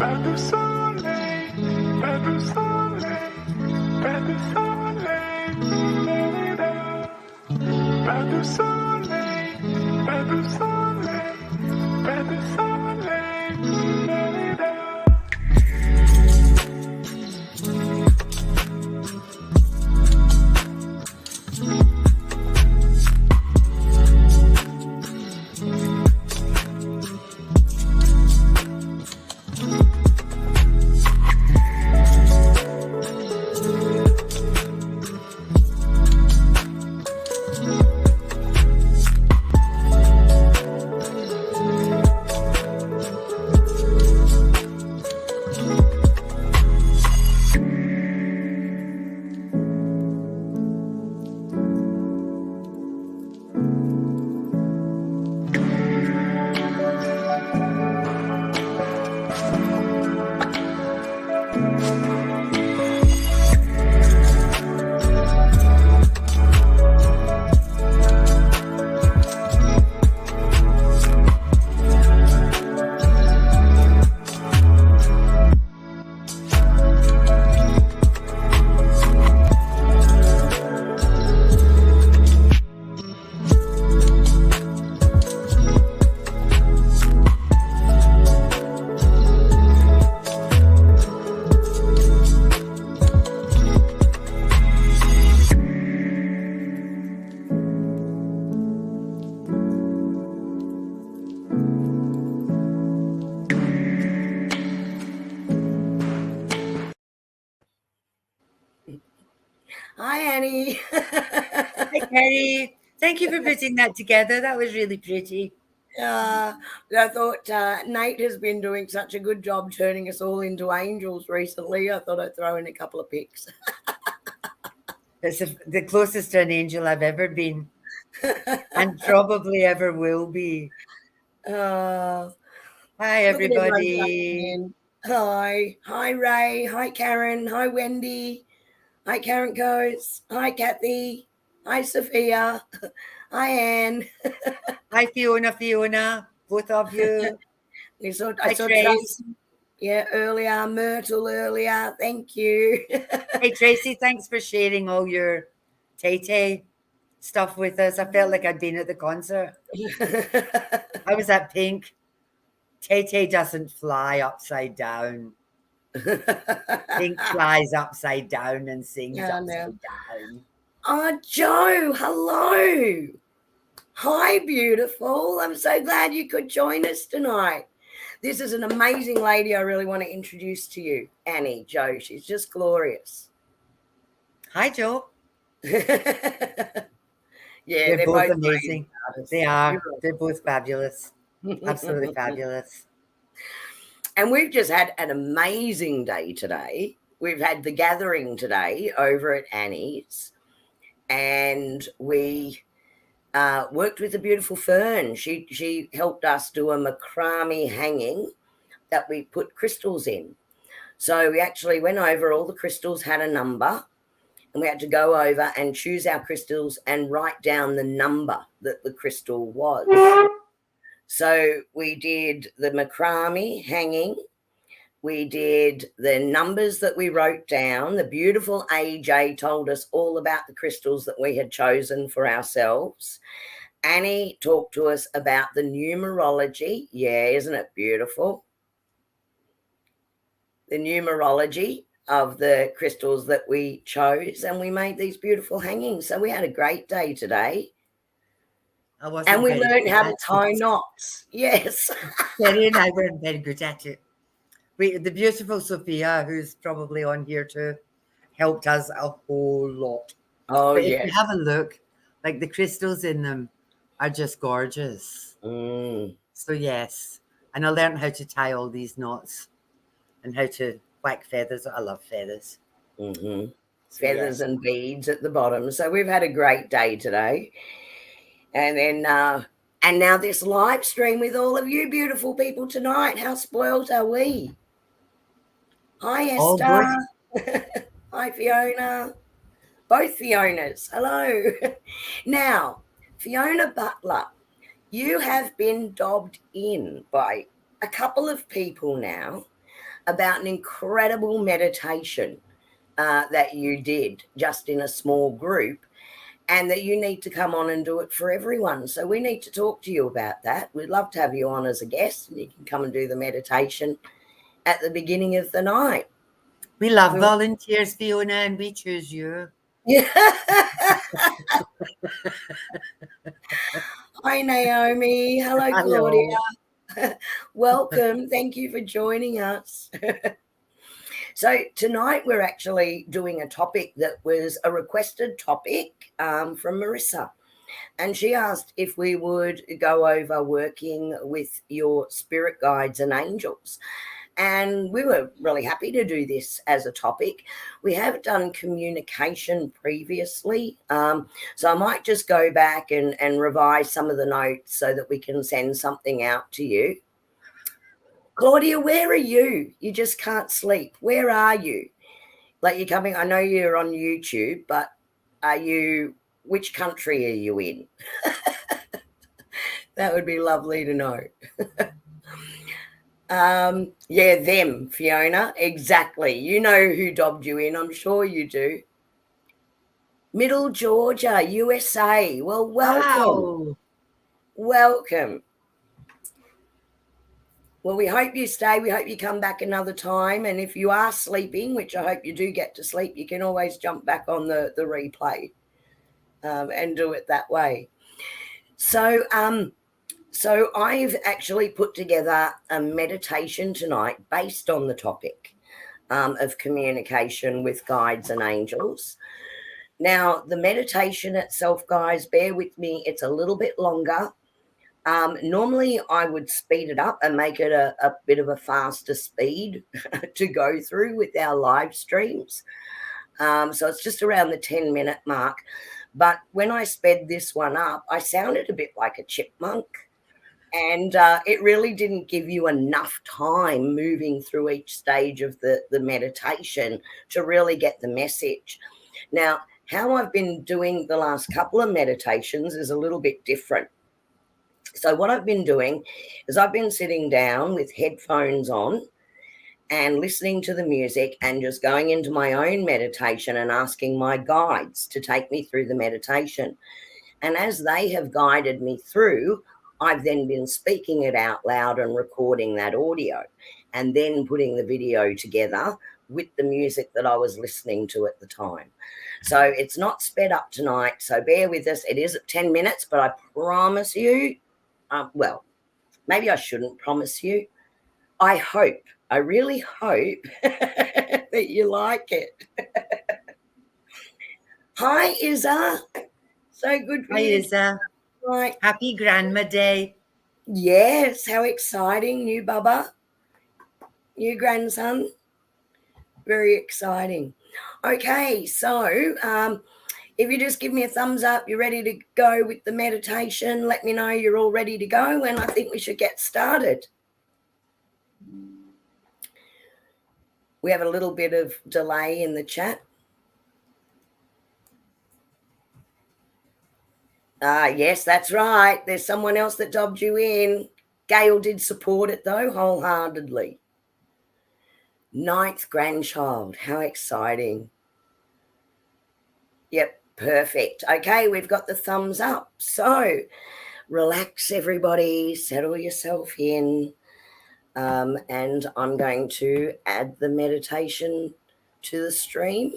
Pas de soleil, pas de soleil, pas de soleil, pas de soleil, pas de soleil, pas de soleil. Hi, Annie. Hi, Kerrie. Thank you for putting that together. That was really pretty. I thought Nate has been doing such a good job turning us all into angels recently. I thought I'd throw in a couple of pics. It's the closest to an angel I've ever been and probably ever will be. Hi, everybody. Hi. Hi, Ray. Hi, Karen. Hi, Wendy. Hi, Karen Goes. Hi, Kathy. Hi, Sophia. Hi, Anne. Hi, Fiona. Both of you. I saw Tracy. Yeah, earlier. Myrtle earlier. Thank you. Hey, Tracy, thanks for sharing all your Tay stuff with us. I felt like I'd been at the concert. I was at Pink. Tay doesn't fly upside down. Pink flies upside down and sings upside down. Oh, Joe, hello. Hi, beautiful. I'm so glad you could join us tonight. This is an amazing lady I really want to introduce to you, Annie, Joe. She's just glorious. Hi, Joe. Yeah, they're both amazing. They are. They're both fabulous. Absolutely fabulous. And we've just had an amazing day today. We've had the gathering today over at Annie's, and we worked with the beautiful Fern. She helped us do a macrame hanging that we put crystals in. So we actually went over, all the crystals had a number, and we had to go over and choose our crystals and write down the number that the crystal was. So we did the macrame hanging. We did the numbers that we wrote down. The beautiful AJ told us all about the crystals that we had chosen for ourselves. Annie talked to us about the numerology. Yeah, isn't it beautiful? The numerology of the crystals that we chose, and we made these beautiful hangings. So we had a great day today. And we learned how to tie knots. Yes. Kerrie and I weren't very good at it. The beautiful Sophia, who's probably on here too, helped us a whole lot. Oh, but yeah. If you have a look, like the crystals in them are just gorgeous. So yes, and I learned how to tie all these knots and how to whack feathers. I love feathers. So feathers and beads at the bottom. So we've had a great day today. And then, and now this live stream with all of you beautiful people tonight. How spoiled are we? Hi, Esther. Hi, Fiona. Both Fionas. Hello. Now, Fiona Butler, you have been dobbed in by a couple of people now about an incredible meditation that you did just in a small group, and that you need to come on and do it for everyone. So we need to talk to you about that. We'd love to have you on as a guest, and you can come and do the meditation at the beginning of the night. We love volunteers, Fiona, and we choose you. Yeah. Hi, Naomi. Hello, Hello. Claudia. Welcome. Thank you for joining us. So tonight we're actually doing a topic that was a requested topic from Marissa. And she asked if we would go over working with your spirit guides and angels. And we were really happy to do this as a topic. We have done communication previously. So I might just go back and revise some of the notes so that we can send something out to you. Claudia, where are you? You just can't sleep. Where are you? Like, you're coming, I know you're on YouTube, but which country are you in? That would be lovely to know. Yeah, them, Fiona, exactly. You know who dobbed you in, I'm sure you do. Middle Georgia, USA. Well, welcome. Wow. Welcome. Well, we hope you stay. We hope you come back another time. And if you are sleeping, which I hope you do get to sleep, you can always jump back on the replay and do it that way. So I've actually put together a meditation tonight based on the topic of communication with guides and angels. Now, the meditation itself, guys, bear with me, it's a little bit longer. Normally I would speed it up and make it a bit of a faster speed to go through with our live streams. So it's just around the 10-minute mark. But when I sped this one up, I sounded a bit like a chipmunk. And it really didn't give you enough time moving through each stage of the meditation to really get the message. Now, how I've been doing the last couple of meditations is a little bit different. So what I've been doing is I've been sitting down with headphones on and listening to the music and just going into my own meditation and asking my guides to take me through the meditation. And as they have guided me through, I've then been speaking it out loud and recording that audio and then putting the video together with the music that I was listening to at the time. So it's not sped up tonight, so bear with us. It is at 10 minutes, but I promise you, well, maybe I shouldn't promise you. I really hope that you like it. Hi, Izza. So good for Hi, you. Isa. Right. Happy Grandma Day. Yes, how exciting. New Bubba, new grandson. Very exciting. Okay, so if you just give me a thumbs up, you're ready to go with the meditation, let me know you're all ready to go, and I think we should get started. We have a little bit of delay in the chat. Yes, that's right. There's someone else that dobbed you in. Gail did support it, though, wholeheartedly. 9th grandchild. How exciting. Yep, perfect. Okay, we've got the thumbs up. So relax, everybody. Settle yourself in. And I'm going to add the meditation to the stream.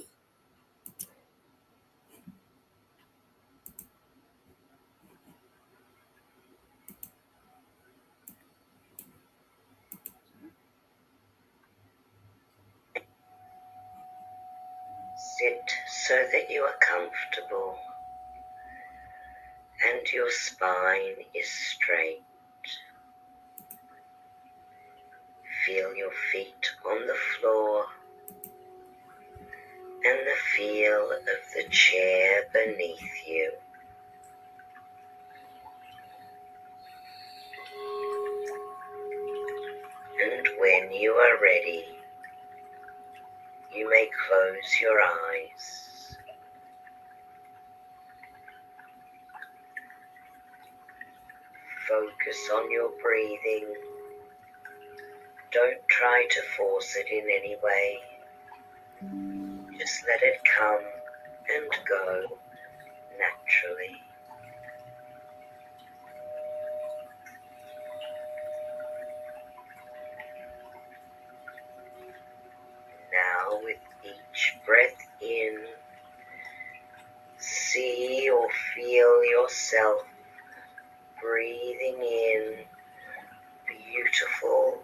Sit so that you are comfortable and your spine is straight. Feel your feet on the floor and the feel of the chair beneath you. And when you are ready, you may close your eyes. Focus on your breathing. Don't try to force it in any way. Just let it come and go naturally. Now with each breath in, see or feel yourself breathing in beautiful,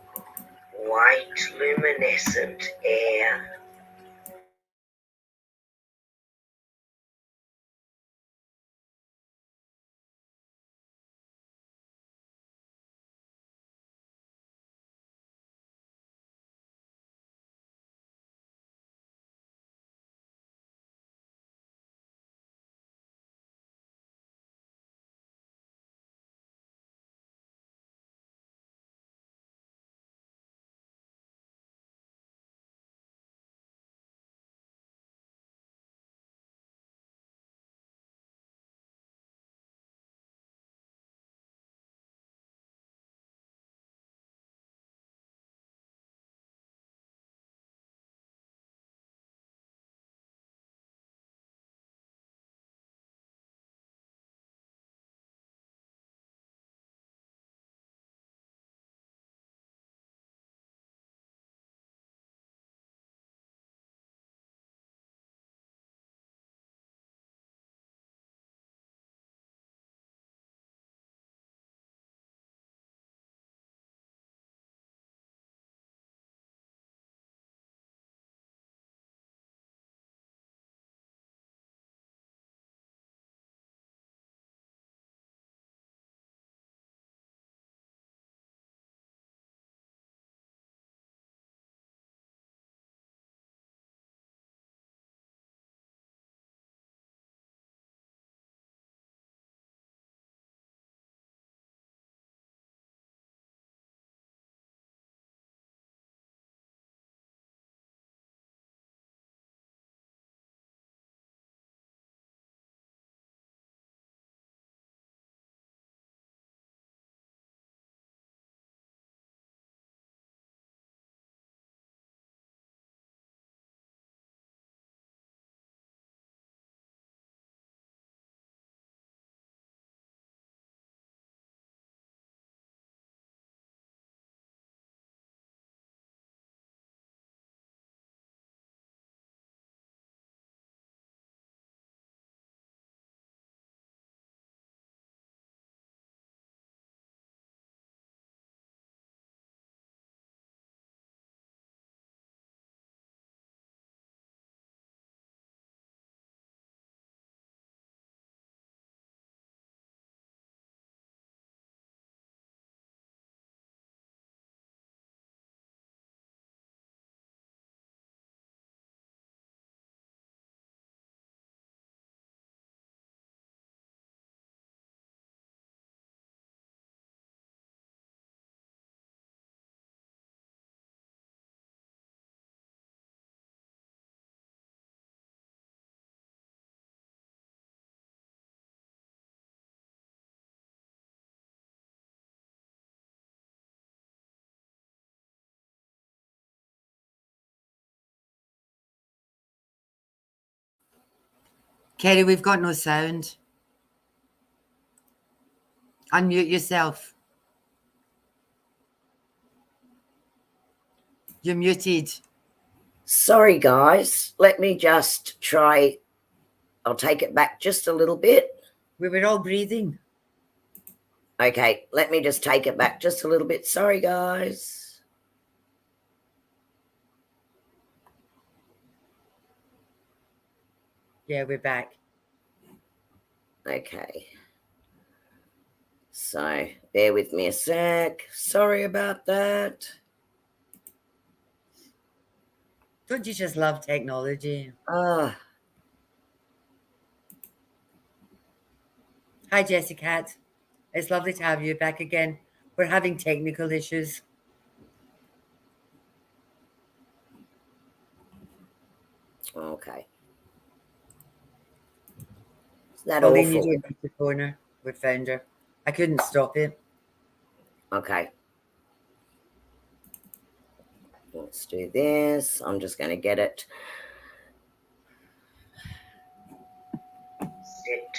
white, luminescent air. Kerrie, we've got no sound. Unmute yourself. You're muted. Sorry, guys. Let me just try. I'll take it back just a little bit. We were all breathing. Okay, let me just take it back just a little bit. Sorry, guys. Yeah, we're back. Okay. So bear with me a sec. Sorry about that. Don't you just love technology? Ah, Hi, Jessica. It's lovely to have you back again. We're having technical issues. okay. Is that Pauline, you awful? don't need to phone her. We found her. I couldn't stop it. Okay. let's do this. I'm just going to get it. Sit.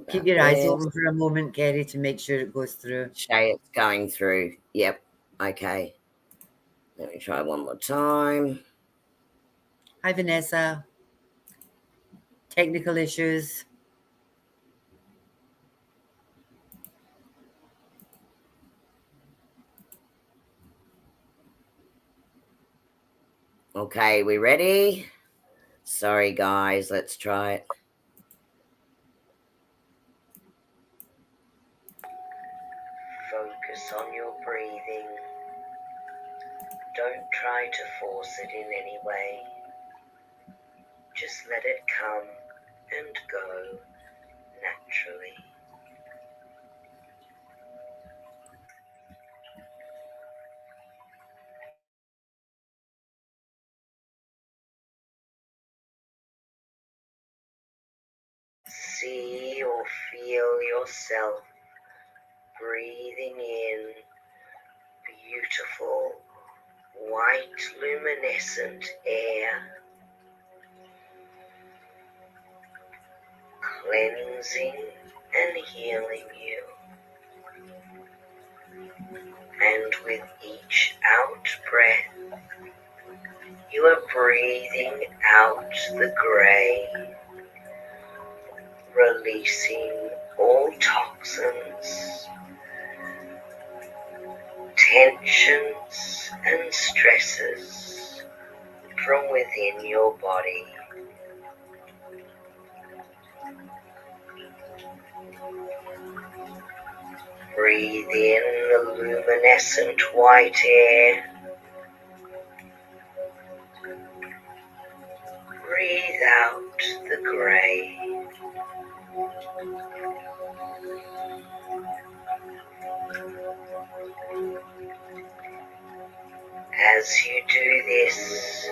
Keep your eyes open for a moment, Kerrie, to make sure it goes through. Shay, it's going through. Yep. Okay. Let me try one more time. Hi, Vanessa. Technical issues. Okay, we ready? Sorry, guys. Let's try it. Focus on your breathing. Don't try to force it in any way. Just let it come and go naturally. See or feel yourself breathing in beautiful, white, luminescent air, cleansing and healing you. And with each out breath, you are breathing out the grey, releasing all toxins, tensions and stresses from within your body. Breathe in the luminescent white air. Breathe out the grey. As you do this,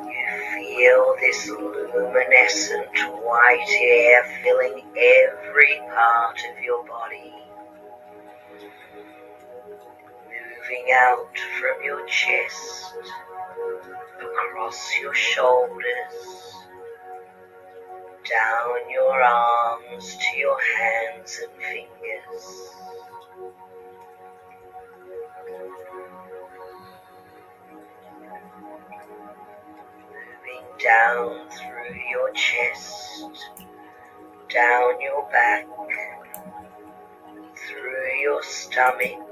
you feel this luminescent white air filling every part of your body, moving out from your chest, across your shoulders, down your arms to your hands and fingers. Moving down through your chest, down your back, through your stomach,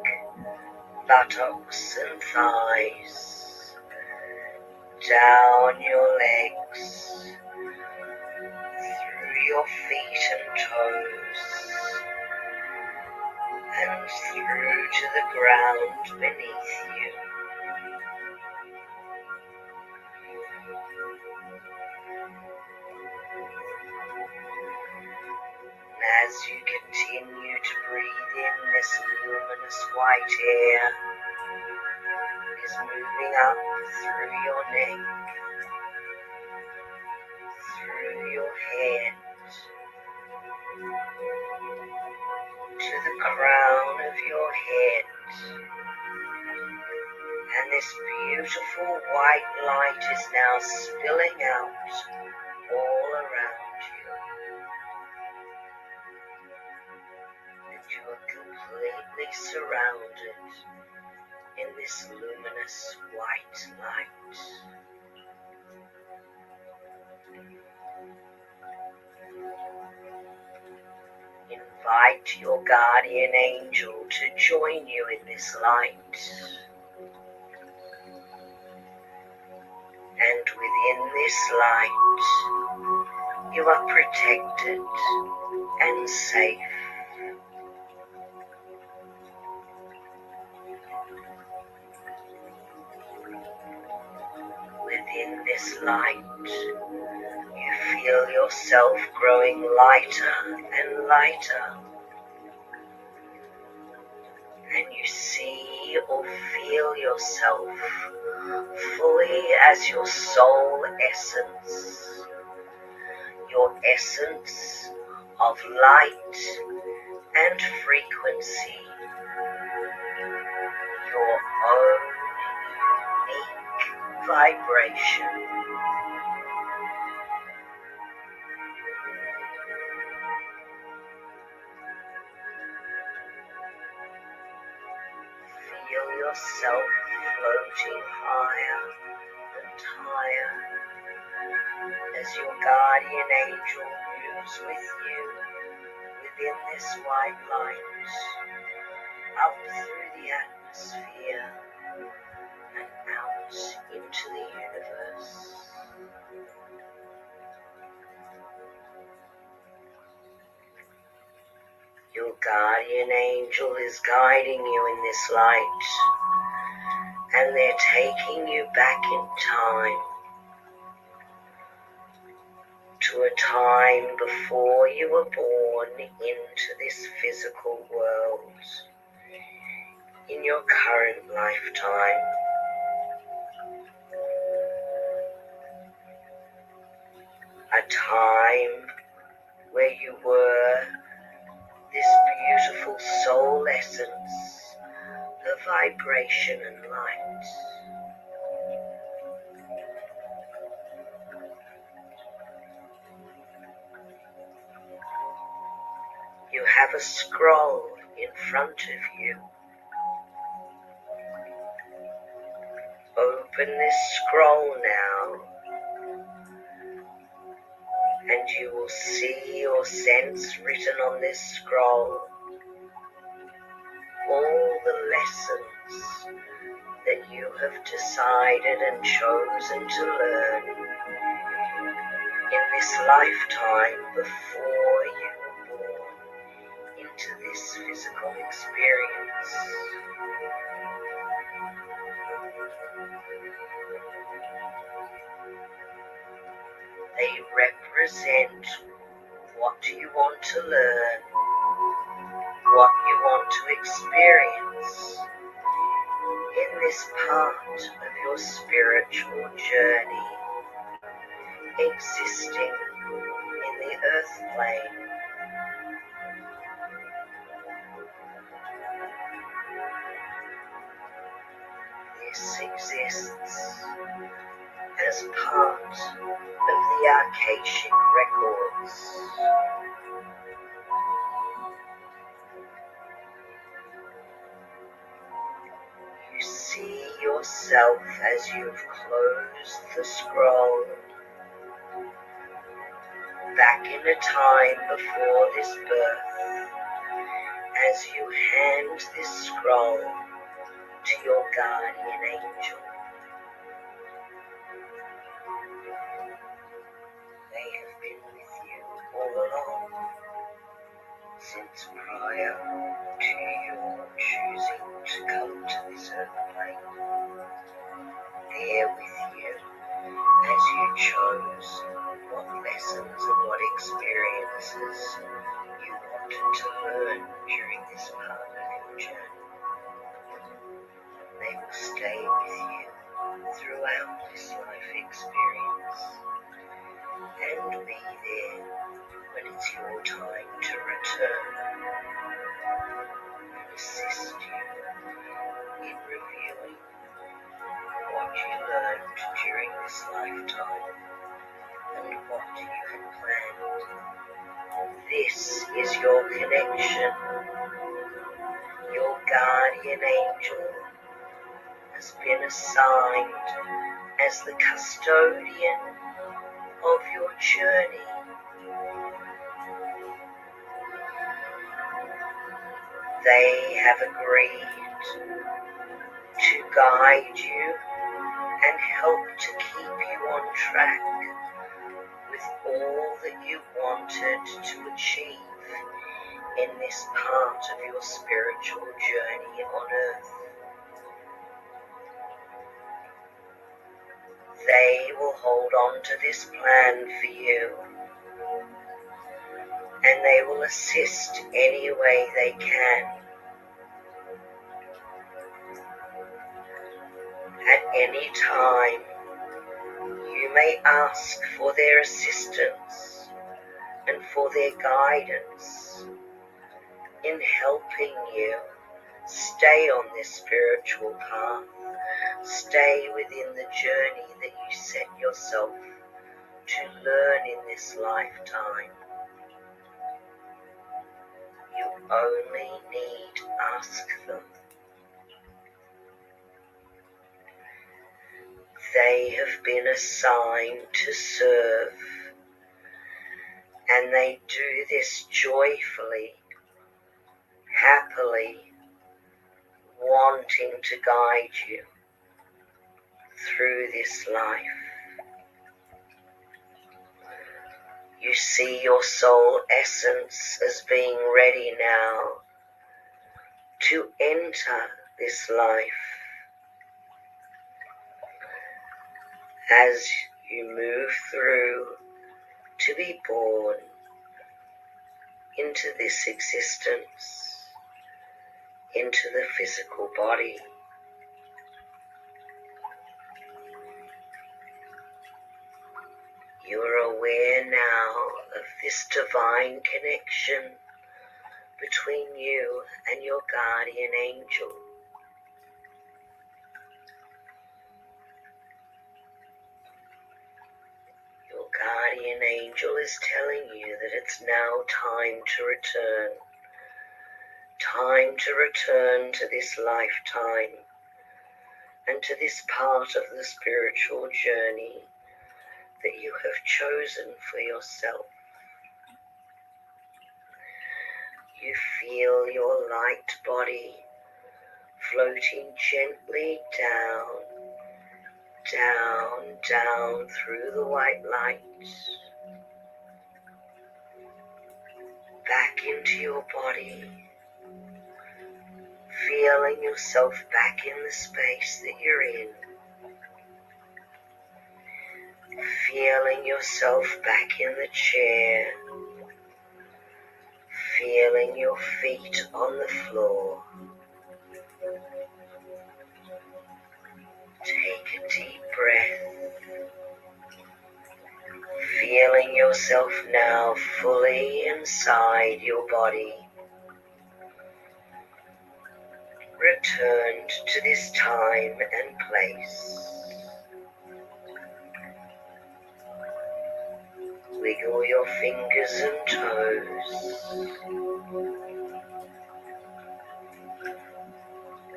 buttocks and thighs, down your legs, through your feet and toes, and through to the ground beneath you. And as you continue to breathe in this luminous white air, is moving up through your neck, through your head, to the crown of your head, and this beautiful white light is now spilling out all around you, and you are completely surrounded in this luminous white light. Invite your guardian angel to join you in this light. And within this light, you are protected and safe. Within this light, you feel yourself growing lighter and lighter. And you see or feel yourself fully as your soul essence of light and frequency vibration. Feel yourself floating higher and higher as your guardian angel moves with you within this white light, up through the atmosphere and out into the universe. Your guardian angel is guiding you in this light, and they're taking you back in time to a time before you were born into this physical world in your current lifetime. A time where you were this beautiful soul essence, the vibration and light. You have a scroll in front of you. Open this scroll now, and you will see or sense written on this scroll all the lessons that you have decided and chosen to learn in this lifetime before you were born into this physical experience. They represent what you want to learn, what you want to experience in this part of your spiritual journey, existing in the earth plane. This exists as part of the Akashic records. You see yourself as you've closed the scroll back in a time before this birth, as you hand this scroll to your guardian angel. They have been with you all along, since prior to your choosing to come to this earth plane. They're with you as you chose what lessons and what experiences you wanted to learn during this part of your journey. They will stay with you throughout this life experience and be there when it's your time to return and assist you in reviewing what you learned during this lifetime and what you had planned. This is your connection. Your guardian angel has been assigned as the custodian of your journey. They have agreed to guide you and help to keep you on track with all that you wanted to achieve in this part of your spiritual journey on earth. They will hold on to this plan for you, and they will assist any way they can. At any time, you may ask for their assistance and for their guidance in helping you stay on this spiritual path Stay within the journey that you set yourself to learn in this lifetime. You only need ask them. They have been assigned to serve, and they do this joyfully, happily, wanting to guide you through this life. You see your soul essence as being ready now to enter this life. As you move through to be born into this existence, into the physical body. You are aware now of this divine connection between you and your guardian angel. Your guardian angel is telling you that it's now time to return to this lifetime and to this part of the spiritual journey that you have chosen for yourself. You feel your light body floating gently down through the white light, back into your body, feeling yourself back in the space that you're in, feeling yourself back in the chair, feeling your feet on the floor. Take a deep breath, feeling yourself now fully inside your body. Returned to this time and place. Wiggle your fingers and toes.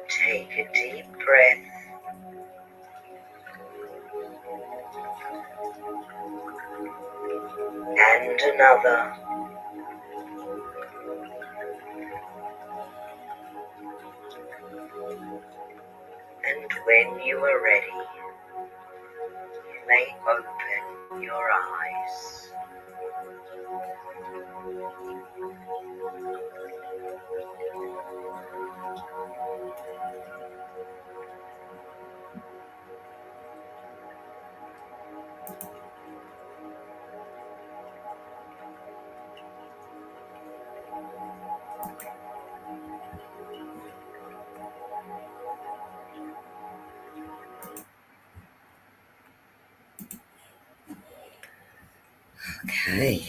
Take a deep breath. And another. And when you are ready, you may open your eyes. Okay.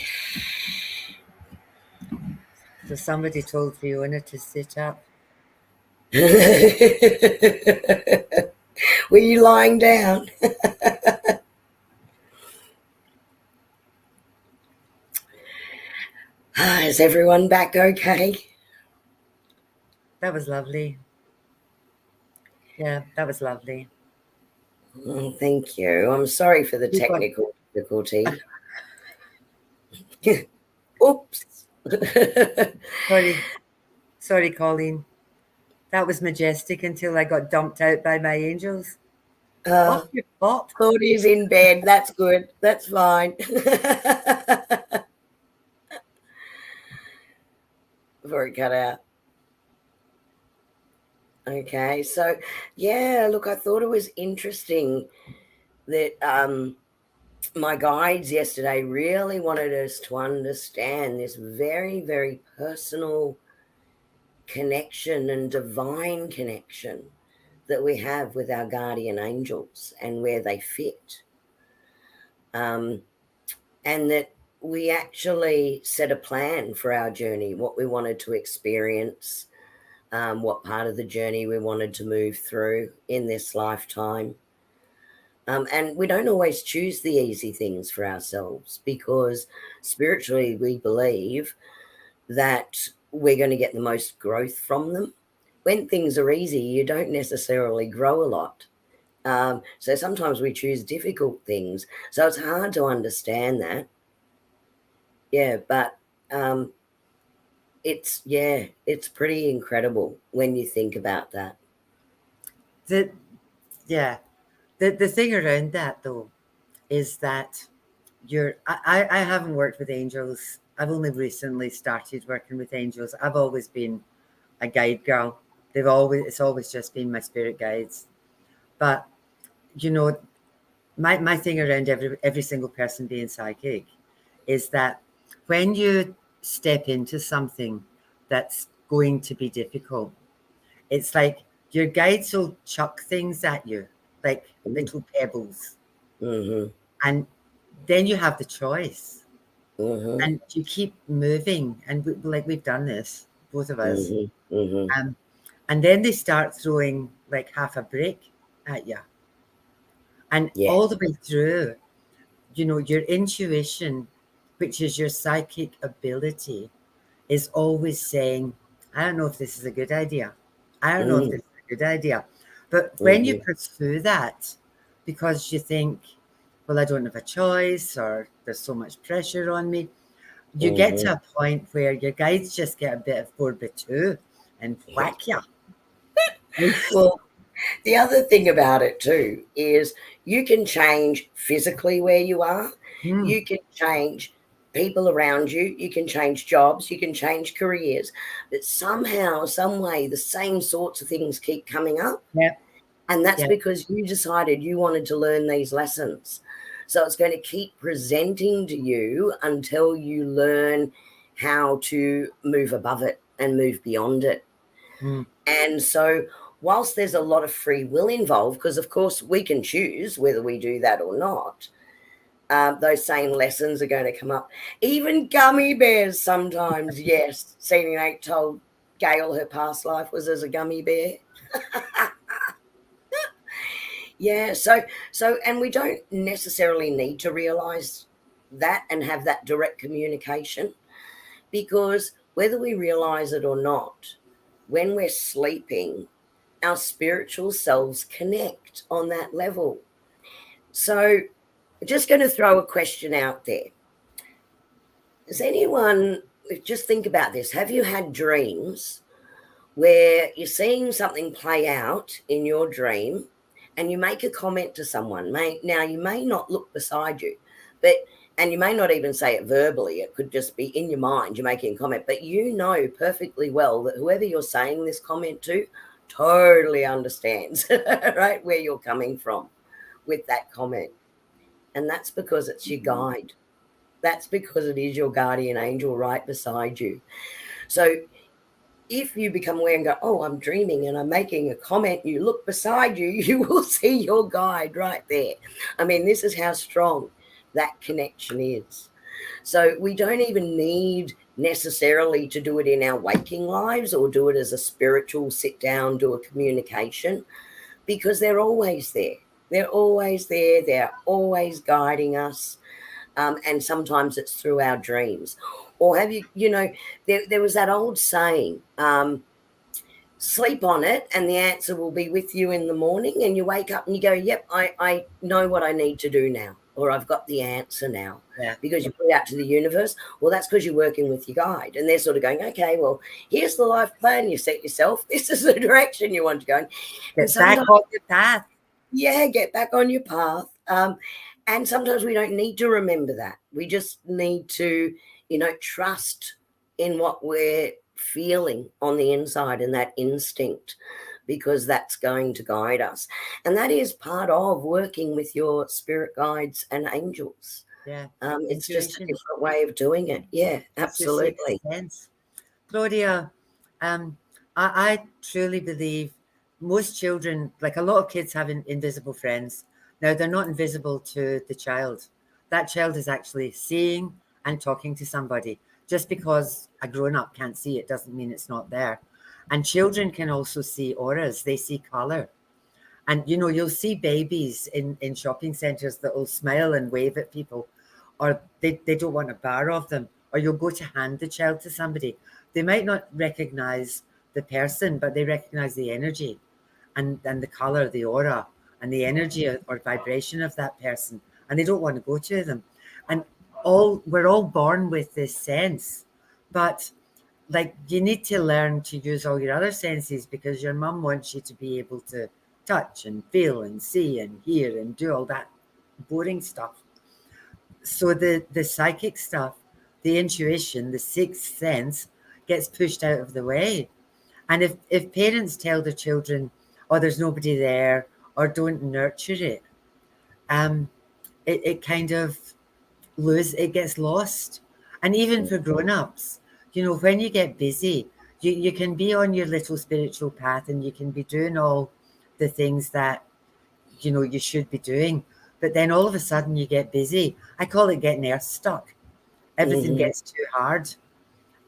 So somebody told Fiona to sit up. Were you lying down? Is everyone back okay? That was lovely. Yeah, that was lovely. Thank you. I'm sorry for the Keep on. technical difficulty. Oops. Sorry, Colleen. That was majestic until I got dumped out by my angels. Off your pop. Claudia's in bed. That's good. That's fine. Before it cut out. Okay, so yeah, look, I thought it was interesting that my guides yesterday really wanted us to understand this very, very personal connection and divine connection that we have with our guardian angels and where they fit. And that we actually set a plan for our journey, what we wanted to experience, what part of the journey we wanted to move through in this lifetime. And we don't always choose the easy things for ourselves, because spiritually we believe that we're going to get the most growth from them. When things are easy, you don't necessarily grow a lot. So sometimes we choose difficult things. So it's hard to understand that. Yeah, but it's pretty incredible when you think about that. The thing around that though is that I haven't worked with angels. I've only recently started working with angels. I've always been a guide girl. It's always just been my spirit guides. But you know, my thing around every single person being psychic is that when you step into something that's going to be difficult, it's like your guides will chuck things at you like little pebbles, Mm-hmm. and then you have the choice, Mm-hmm. and you keep moving, and we've done this, both of us. Mm-hmm. Mm-hmm. And then they start throwing like half a brick at you, and Yeah. all the way through, your intuition, which is your psychic ability, is always saying, I don't know if this is a good idea. I don't know if Mm-hmm. this is a good idea. But when you Mm-hmm. pursue that because you think, well, I don't have a choice, or there's so much pressure on me, you get Mm-hmm. to a point where your guides just get a bit of 4x2 and whack you. Well, the other thing about it too is you can change physically where you are. Mm, You can change people around you. You can change jobs. You can change careers. But somehow, some way, the same sorts of things keep coming up. yeah, And that's yeah. because you decided you wanted to learn these lessons. So it's going to keep presenting to you until you learn how to move above it and move beyond it. Mm, And so, whilst there's a lot of free will involved, because of course we can choose whether we do that or not, those same lessons are going to come up. Even gummy bears sometimes, yes. Senior 8 told Gail her past life was as a gummy bear. Yeah, and we don't necessarily need to realize that and have that direct communication, because whether we realize it or not, when we're sleeping, our spiritual selves connect on that level. So, just going to throw a question out there. Does anyone just think about this? Have you had dreams where you're seeing something play out in your dream and you make a comment to someone? Now, you may not look beside you, and you may not even say it verbally. It could just be in your mind, you're making a comment, but you know perfectly well that whoever you're saying this comment to totally understands, right, where you're coming from with that comment. And that's because it's your guide. That's because it is your guardian angel right beside you. So if you become aware and go, oh, I'm dreaming and I'm making a comment, you look beside you, you will see your guide right there. I mean, this is how strong that connection is. So we don't even need necessarily to do it in our waking lives or do it as a spiritual sit down, do a communication, because they're always there. They're always there. They're always guiding us. And sometimes it's through our dreams. Or have there was that old saying, sleep on it and the answer will be with you in the morning, and you wake up and you go, yep, I know what I need to do now, or I've got the answer now, yeah. because you put it out to the universe. Well, that's because you're working with your guide and they're sort of going, okay, well, here's the life plan you set yourself. This is the direction you want to go. And Get sometimes, back on the path. yeah, get back on your path. And sometimes we don't need to remember that. We just need to, trust in what we're feeling on the inside and that instinct, because that's going to guide us. And that is part of working with your spirit guides and angels. Yeah. It's just a Intuition. different way of doing it. Yeah, It's your sixth absolutely. sense. Claudia, I truly believe most children, like a lot of kids, have invisible friends. Now, they're not invisible to the child. That child is actually seeing and talking to somebody. Just because a grown up can't see it doesn't mean it's not there. And children can also see auras. They see color. And, you know, you'll see babies in shopping centres that will smile and wave at people, or they don't want a bar of them. Or you'll go to hand the child to somebody. They might not recognise the person, but they recognise the energy and the colour, the aura, and the energy or vibration of that person. And they don't want to go to them. And we're all born with this sense. But like, you need to learn to use all your other senses, because your mum wants you to be able to touch and feel and see and hear and do all that boring stuff. So the psychic stuff, the intuition, the sixth sense gets pushed out of the way. And if parents tell their children, oh, there's nobody there, or don't nurture it, it kind of it gets lost. And even for grown-ups, you know, when you get busy, you can be on your little spiritual path and you can be doing all the things that, you know, you should be doing. But then all of a sudden you get busy. I call it getting earth stuck. Everything gets too hard.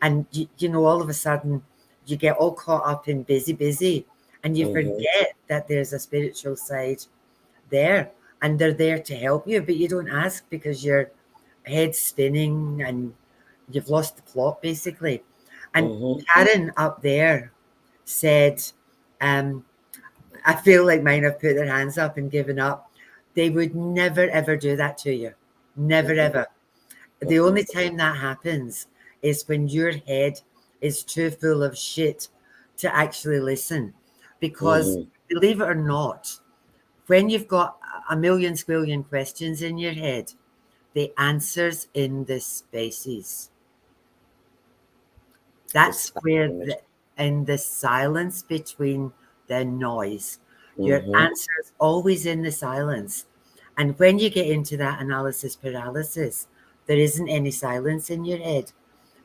And, you know, all of a sudden you get all caught up in busy, and you forget that there's a spiritual side there, and they're there to help you, but you don't ask because your head's spinning and you've lost the plot, basically. And Karen up there said, I feel like mine have put their hands up and given up. They would never, ever do that to you. Never, ever. The only time that happens is when your head is too full of shit to actually listen. Because believe it or not, when you've got a million squillion questions in your head, the answer's in the spaces. That's where in the silence between the noise, your answer is always in the silence. And when you get into that analysis paralysis, there isn't any silence in your head.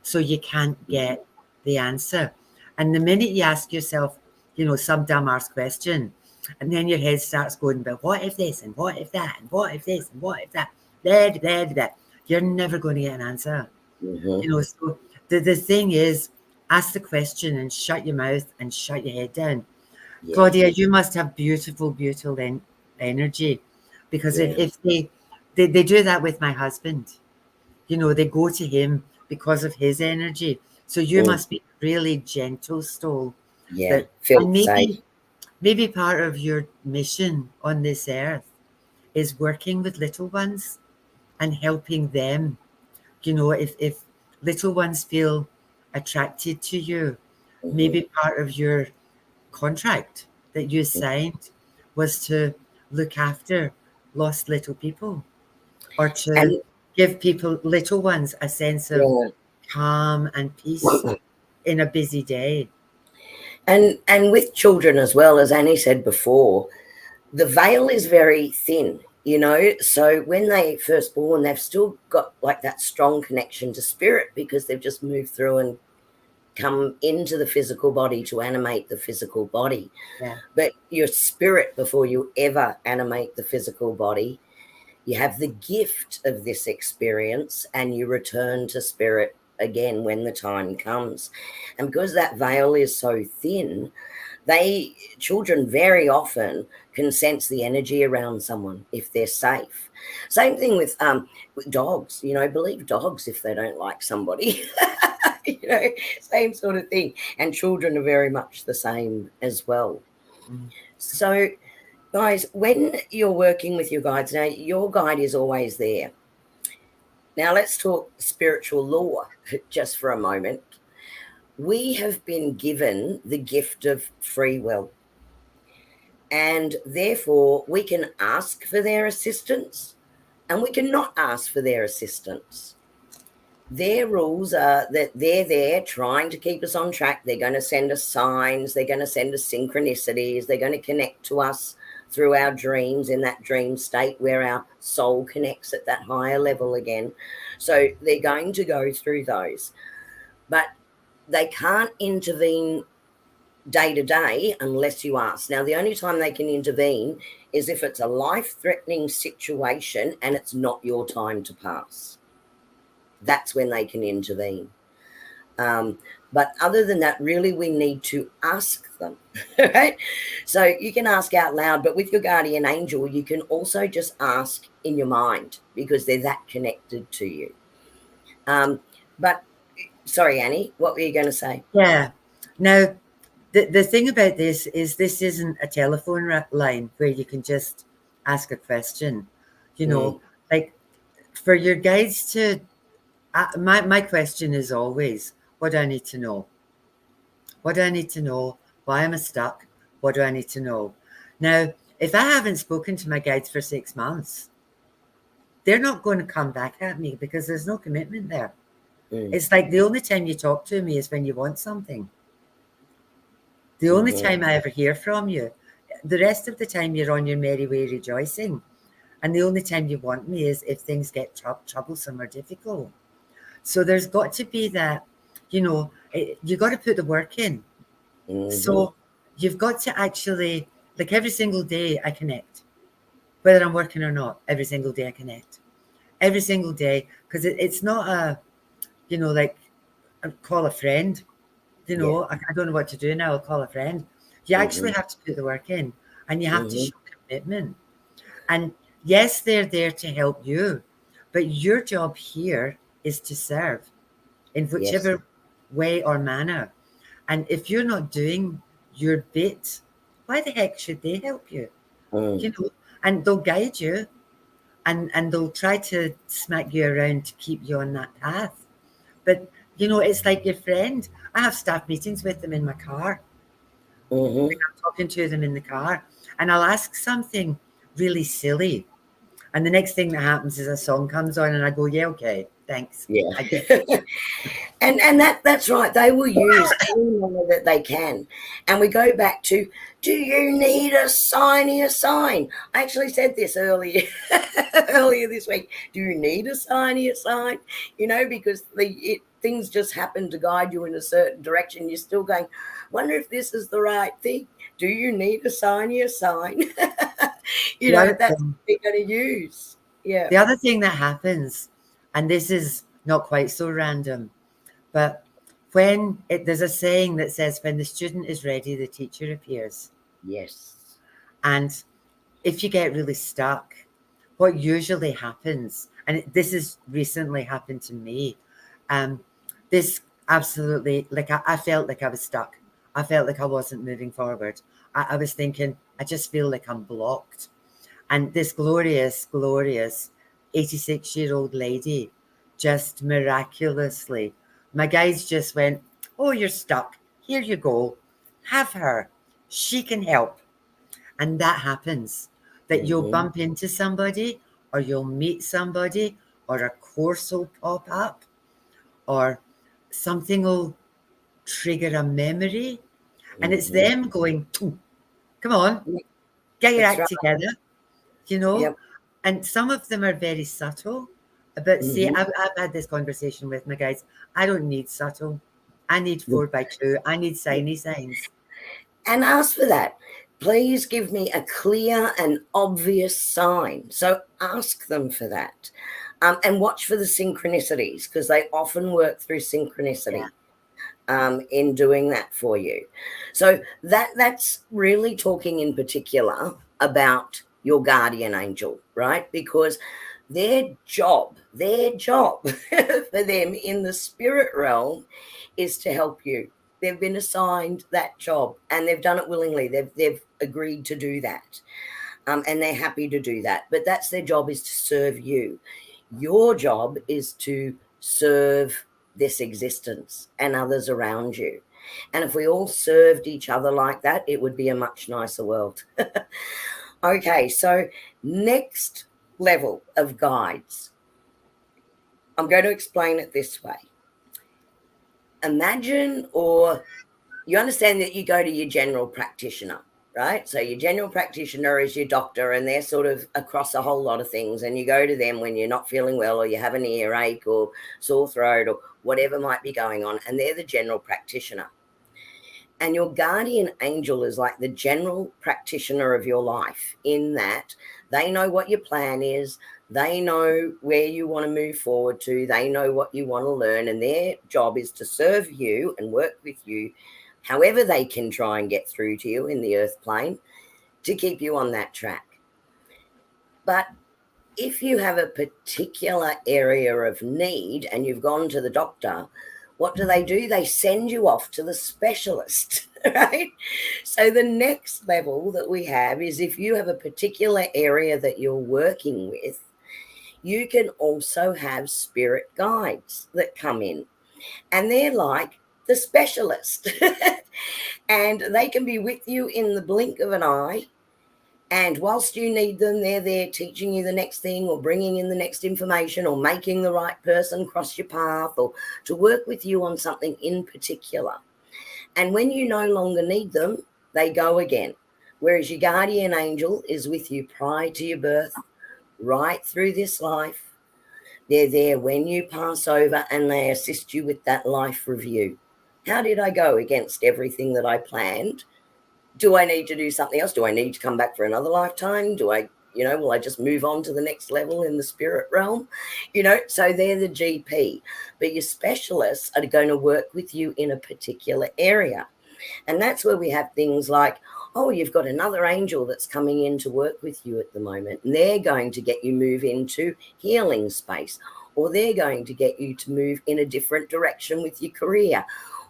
So you can't get the answer. And the minute you ask yourself, you know, some dumb ass question, and then your head starts going, but what if this, and what if that, and what if this, and what if that, you're never going to get an answer. You know, so the thing is, ask the question and shut your mouth and shut your head down. Claudia, you must have beautiful, beautiful energy, because if they do that with my husband, you know, they go to him because of his energy. So you must be really gentle, Stoll. Yeah, and maybe part of your mission on this earth is working with little ones and helping them. You know, if little ones feel attracted to you, maybe part of your contract that you signed was to look after lost little people, or to give people, little ones, a sense of calm and peace in a busy day. And with children as well, as Annie said before, the veil is very thin, you know. So when they first born, they've still got like that strong connection to spirit, because they've just moved through and come into the physical body to animate the physical body. But your spirit, before you ever animate the physical body, you have the gift of this experience, and you return to spirit again when the time comes. And because that veil is so thin, children very often can sense the energy around someone if they're safe. Same thing with dogs, you know, believe dogs if they don't like somebody. You know, same sort of thing. And children are very much the same as well. So guys, when you're working with your guides, now your guide is always there. Now let's talk spiritual law just for a moment. We have been given the gift of free will, and therefore we can ask for their assistance and we cannot ask for their assistance. Their rules are that they're there trying to keep us on track. They're going to send us signs, they're going to send us synchronicities, they're going to connect to us through our dreams, in that dream state where our soul connects at that higher level again. So they're going to go through those, but they can't intervene day to day unless you ask. Now, the only time they can intervene is if it's a life-threatening situation and it's not your time to pass. That's when they can intervene. But other than that, really, we need to ask them, right? So you can ask out loud, but with your guardian angel, you can also just ask in your mind because they're that connected to you. But sorry, Annie, what were you going to say? Yeah. Now, the thing about this is this isn't a telephone line where you can just ask a question. You know, like for your guides to, my question is always, what do I need to know? What do I need to know? Why am I stuck? What do I need to know? Now, if I haven't spoken to my guides for 6 months, they're not going to come back at me because there's no commitment there. It's like the only time you talk to me is when you want something. The only time I ever hear from you. The rest of the time you're on your merry way rejoicing. And the only time you want me is if things get troublesome or difficult. So there's got to be that, you got to put the work in. So you've got to actually, like every single day I connect, whether I'm working or not, every single day I connect. Every single day, because it's not like I call a friend, I don't know what to do now, I'll call a friend. You actually have to put the work in and you have to show commitment. And yes, they're there to help you, but your job here is to serve in whichever way or manner. And if you're not doing your bit, why the heck should they help you? And they'll guide you and they'll try to smack you around to keep you on that path. But, it's like your friend. I have staff meetings with them in my car. Like I'm talking to them in the car and I'll ask something really silly. And the next thing that happens is a song comes on and I go, yeah, okay, thanks. Yeah. I get it. And that's right. They will use any manner that they can. And we go back to, do you need a sign? I actually said this earlier this week. Do you need a sign? Because things just happen to guide you in a certain direction. You're still going, wonder if this is the right thing. Do you need a sign? That's what they're going to use. Yeah. The other thing that happens, and this is not quite so random, but there's a saying that says, when the student is ready, the teacher appears. Yes. And if you get really stuck, what usually happens, and this has recently happened to me, this absolutely, like I felt like I was stuck. I felt like I wasn't moving forward. I was thinking, I just feel like I'm blocked. And this glorious 86-year-old lady just miraculously, my guides just went, oh, you're stuck. Here you go. Have her. She can help. And that happens, that you'll bump into somebody or you'll meet somebody or a course will pop up or something will trigger a memory. And it's them going, come on, get your That's act right. together. Yep. And some of them are very subtle. But see, I've had this conversation with my guys. I don't need subtle. I need 4x2. I need signs. And ask for that. Please give me a clear and obvious sign. So ask them for that. And watch for the synchronicities because they often work through synchronicity in doing that for you. So that's really talking in particular about your guardian angel, right? Because their job for them in the spirit realm is to help you. They've been assigned that job and they've done it willingly. They've agreed to do that. And they're happy to do that. But that's their job, is to serve you. Your job is to serve this existence and others around you. And if we all served each other like that, it would be a much nicer world. Okay, so next level of guides. I'm going to explain it this way. Imagine, or you understand that you go to your general practitioner, right? So your general practitioner is your doctor and they're sort of across a whole lot of things, and you go to them when you're not feeling well or you have an earache or sore throat or whatever might be going on, and they're the general practitioner. And your guardian angel is like the general practitioner of your life, in that they know what your plan is, They know where you want to move forward to. They know what you want to learn, and their job is to serve you and work with you however they can try and get through to you in the earth plane to keep you on that track. But if you have a particular area of need and you've gone to the doctor, what do? They send you off to the specialist, right? So the next level that we have is if you have a particular area that you're working with, you can also have spirit guides that come in, and they're like the specialist. And they can be with you in the blink of an eye. And whilst you need them, they're there teaching you the next thing or bringing in the next information or making the right person cross your path or to work with you on something in particular. And when you no longer need them, they go again. Whereas your guardian angel is with you prior to your birth, right through this life. They're there when you pass over and they assist you with that life review. How did I go against everything that I planned? Do I need to do something else? Do I need to come back for another lifetime? Do I, will I just move on to the next level in the spirit realm? So they're the GP. But your specialists are going to work with you in a particular area. And that's where we have things like, oh, you've got another angel that's coming in to work with you at the moment. And they're going to get you move into healing space, or they're going to get you to move in a different direction with your career,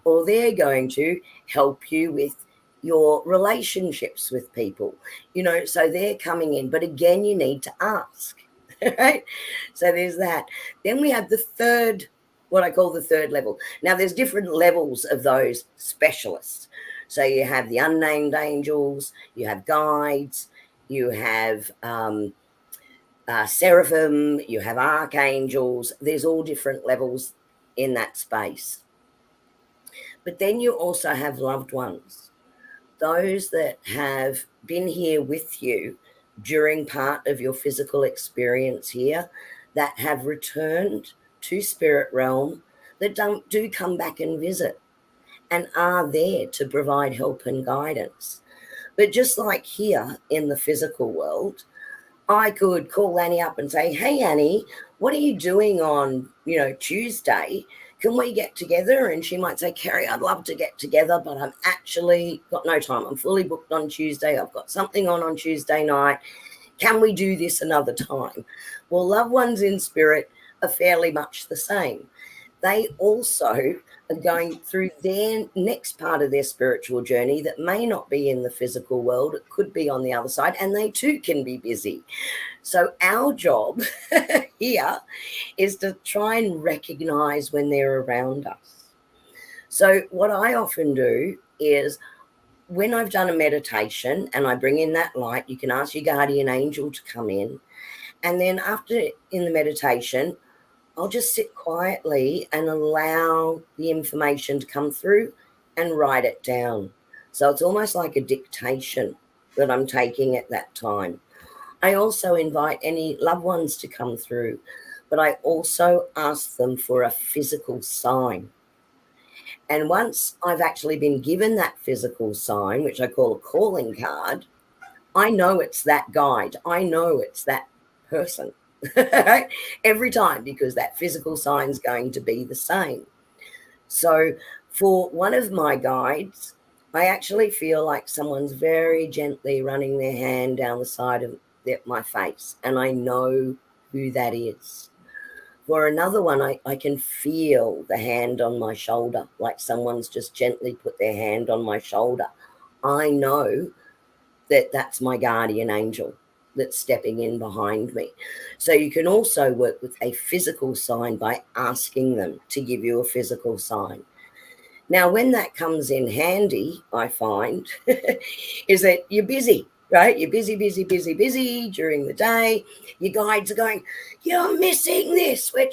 or they're going to help you with your relationships with people, so they're coming in. But again, you need to ask, right? So there's that. Then we have the third, what I call the third level. Now, there's different levels of those specialists. So you have the unnamed angels, you have guides, you have seraphim, you have archangels. There's all different levels in that space. But then you also have loved ones, those that have been here with you during part of your physical experience here, that have returned to spirit realm, that do come back and visit and are there to provide help and guidance. But just like here in the physical world, I could call Annie up and say, hey, Annie, what are you doing on, Tuesday? Can we get together? And she might say, Kerrie, I'd love to get together, but I'm actually got no time. I'm fully booked on Tuesday. I've got something on Tuesday night. Can we do this another time? Well, loved ones in spirit are fairly much the same. They also are going through their next part of their spiritual journey that may not be in the physical world. It could be on the other side, and they too can be busy. So our job here is to try and recognize when they're around us. So what I often do is, when I've done a meditation and I bring in that light, you can ask your guardian angel to come in. And then after in the meditation, I'll just sit quietly and allow the information to come through and write it down. So it's almost like a dictation that I'm taking at that time. I also invite any loved ones to come through, but I also ask them for a physical sign. And once I've actually been given that physical sign, which I call a calling card, I know it's that guide. I know it's that person every time, because that physical sign is going to be the same. So for one of my guides, I actually feel like someone's very gently running their hand down the side of my face, and I know who that is. For another one, I can feel the hand on my shoulder, like someone's just gently put their hand on my shoulder. I know that that's my guardian angel that's stepping in behind me. So you can also work with a physical sign by asking them to give you a physical sign. Now, when that comes in handy, I find, is that you're busy, right? You're busy during the day. Your guides are going, you're missing this. We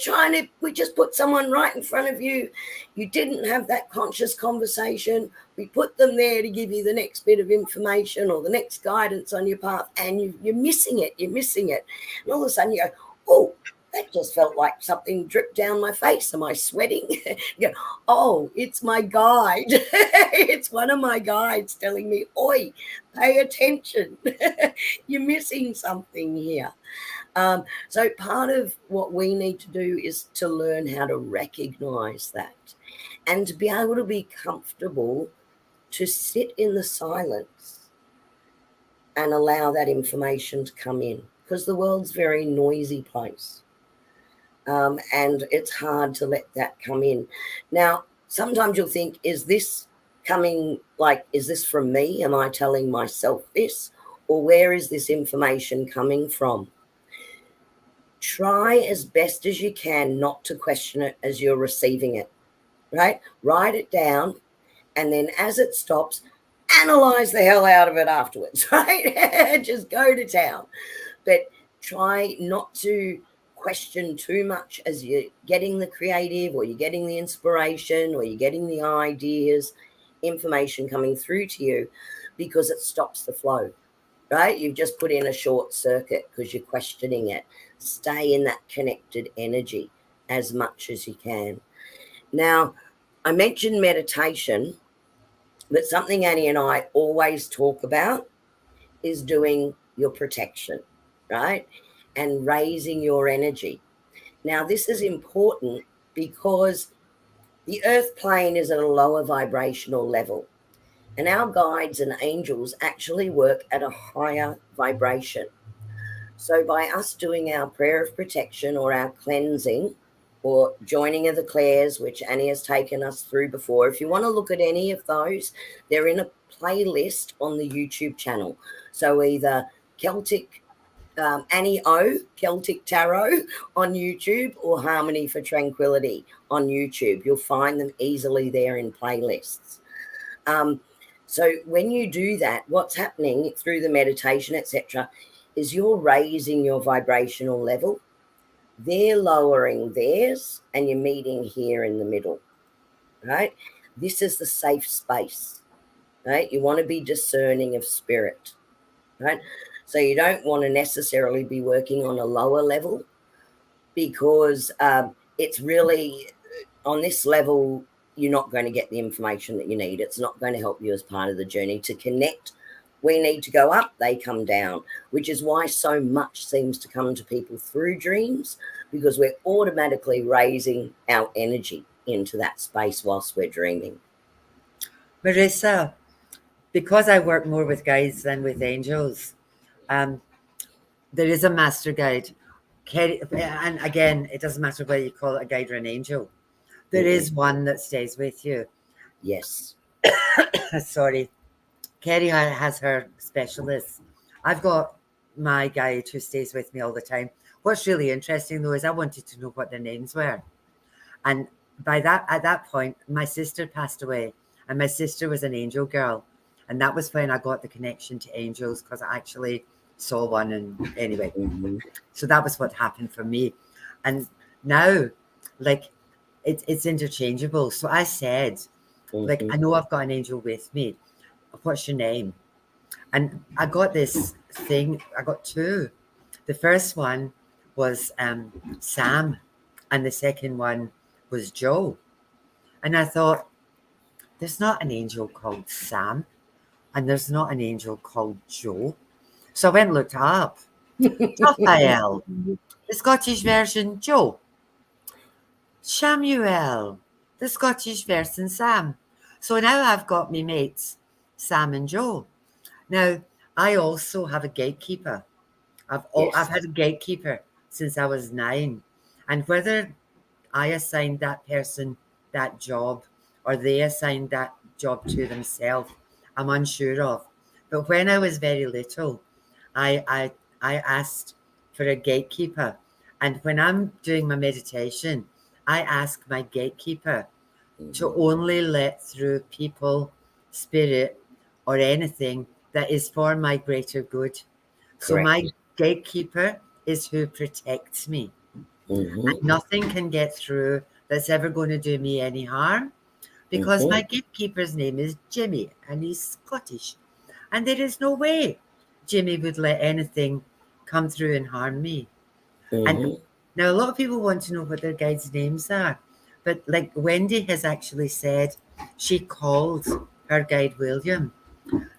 just put someone right in front of you. You didn't have that conscious conversation. We put them there to give you the next bit of information or the next guidance on your path, and you're missing it. And all of a sudden you go, oh, that just felt like something dripped down my face. Am I sweating? You go, oh, it's my guide. It's one of my guides telling me, oi, pay attention. You're missing something here. So part of what we need to do is to learn how to recognize that and to be able to be comfortable to sit in the silence and allow that information to come in, because the world's a very noisy place. And it's hard to let that come in. Now, sometimes you'll think, is this coming, like, is this from me? Am I telling myself this? Or where is this information coming from? Try as best as you can not to question it as you're receiving it, right? Write it down, and then as it stops, analyze the hell out of it afterwards, right? Just go to town. But try not to question too much as you're getting the creative, or you're getting the inspiration, or you're getting the ideas, information coming through to you, because it stops the flow, right? You've just put in a short circuit because you're questioning it. Stay in that connected energy as much as you can. Now, I mentioned meditation, but something Annie and I always talk about is doing your protection, right? And raising your energy. Now, this is important because the earth plane is at a lower vibrational level, and our guides and angels actually work at a higher vibration. So by us doing our prayer of protection or our cleansing or joining of the clairs, which Annie has taken us through before, if you want to look at any of those, they're in a playlist on the YouTube channel. So either Celtic, Annie O, Celtic Tarot on YouTube, or Harmony for Tranquility on YouTube. You'll find them easily there in playlists. So when you do that, what's happening through the meditation, etc., is you're raising your vibrational level. They're lowering theirs, and you're meeting here in the middle, right? This is the safe space, right? You want to be discerning of spirit, right? So you don't want to necessarily be working on a lower level, because it's really on this level, you're not going to get the information that you need. It's not going to help you as part of the journey. To connect, we need to go up, they come down, which is why so much seems to come to people through dreams, because we're automatically raising our energy into that space whilst we're dreaming. Marissa, because I work more with guides than with angels, there is a master guide. And again, it doesn't matter whether you call it a guide or an angel. There is one that stays with you. Yes. Sorry. Kerrie has her specialists. I've got my guide who stays with me all the time. What's really interesting, though, is I wanted to know what their names were. And at that point, my sister passed away, and my sister was an angel girl. And that was when I got the connection to angels, because I actually saw one. And anyway, so that was what happened for me. And now, like, it's interchangeable. So I said, like, I know I've got an angel with me. What's your name? And I got this thing. I got two. The first one was Sam, and the second one was Joe. And I thought, there's not an angel called Sam, and there's not an angel called Joe. So I went and looked up. Raphael, the Scottish version Joe. Samuel, the Scottish version Sam. So now I've got me mates, Sam and Joe. Now, I also have a gatekeeper. I've had a gatekeeper since I was 9. And whether I assigned that person that job or they assigned that job to themselves, I'm unsure of. But when I was very little, I asked for a gatekeeper. And when I'm doing my meditation, I ask my gatekeeper to only let through people, spirit, or anything that is for my greater good. So my gatekeeper is who protects me. And nothing can get through that's ever going to do me any harm, because my gatekeeper's name is Jimmy, and he's Scottish. And there is no way Jimmy would let anything come through and harm me. And Now, a lot of people want to know what their guides' names are, but like Wendy has actually said, she called her guide William.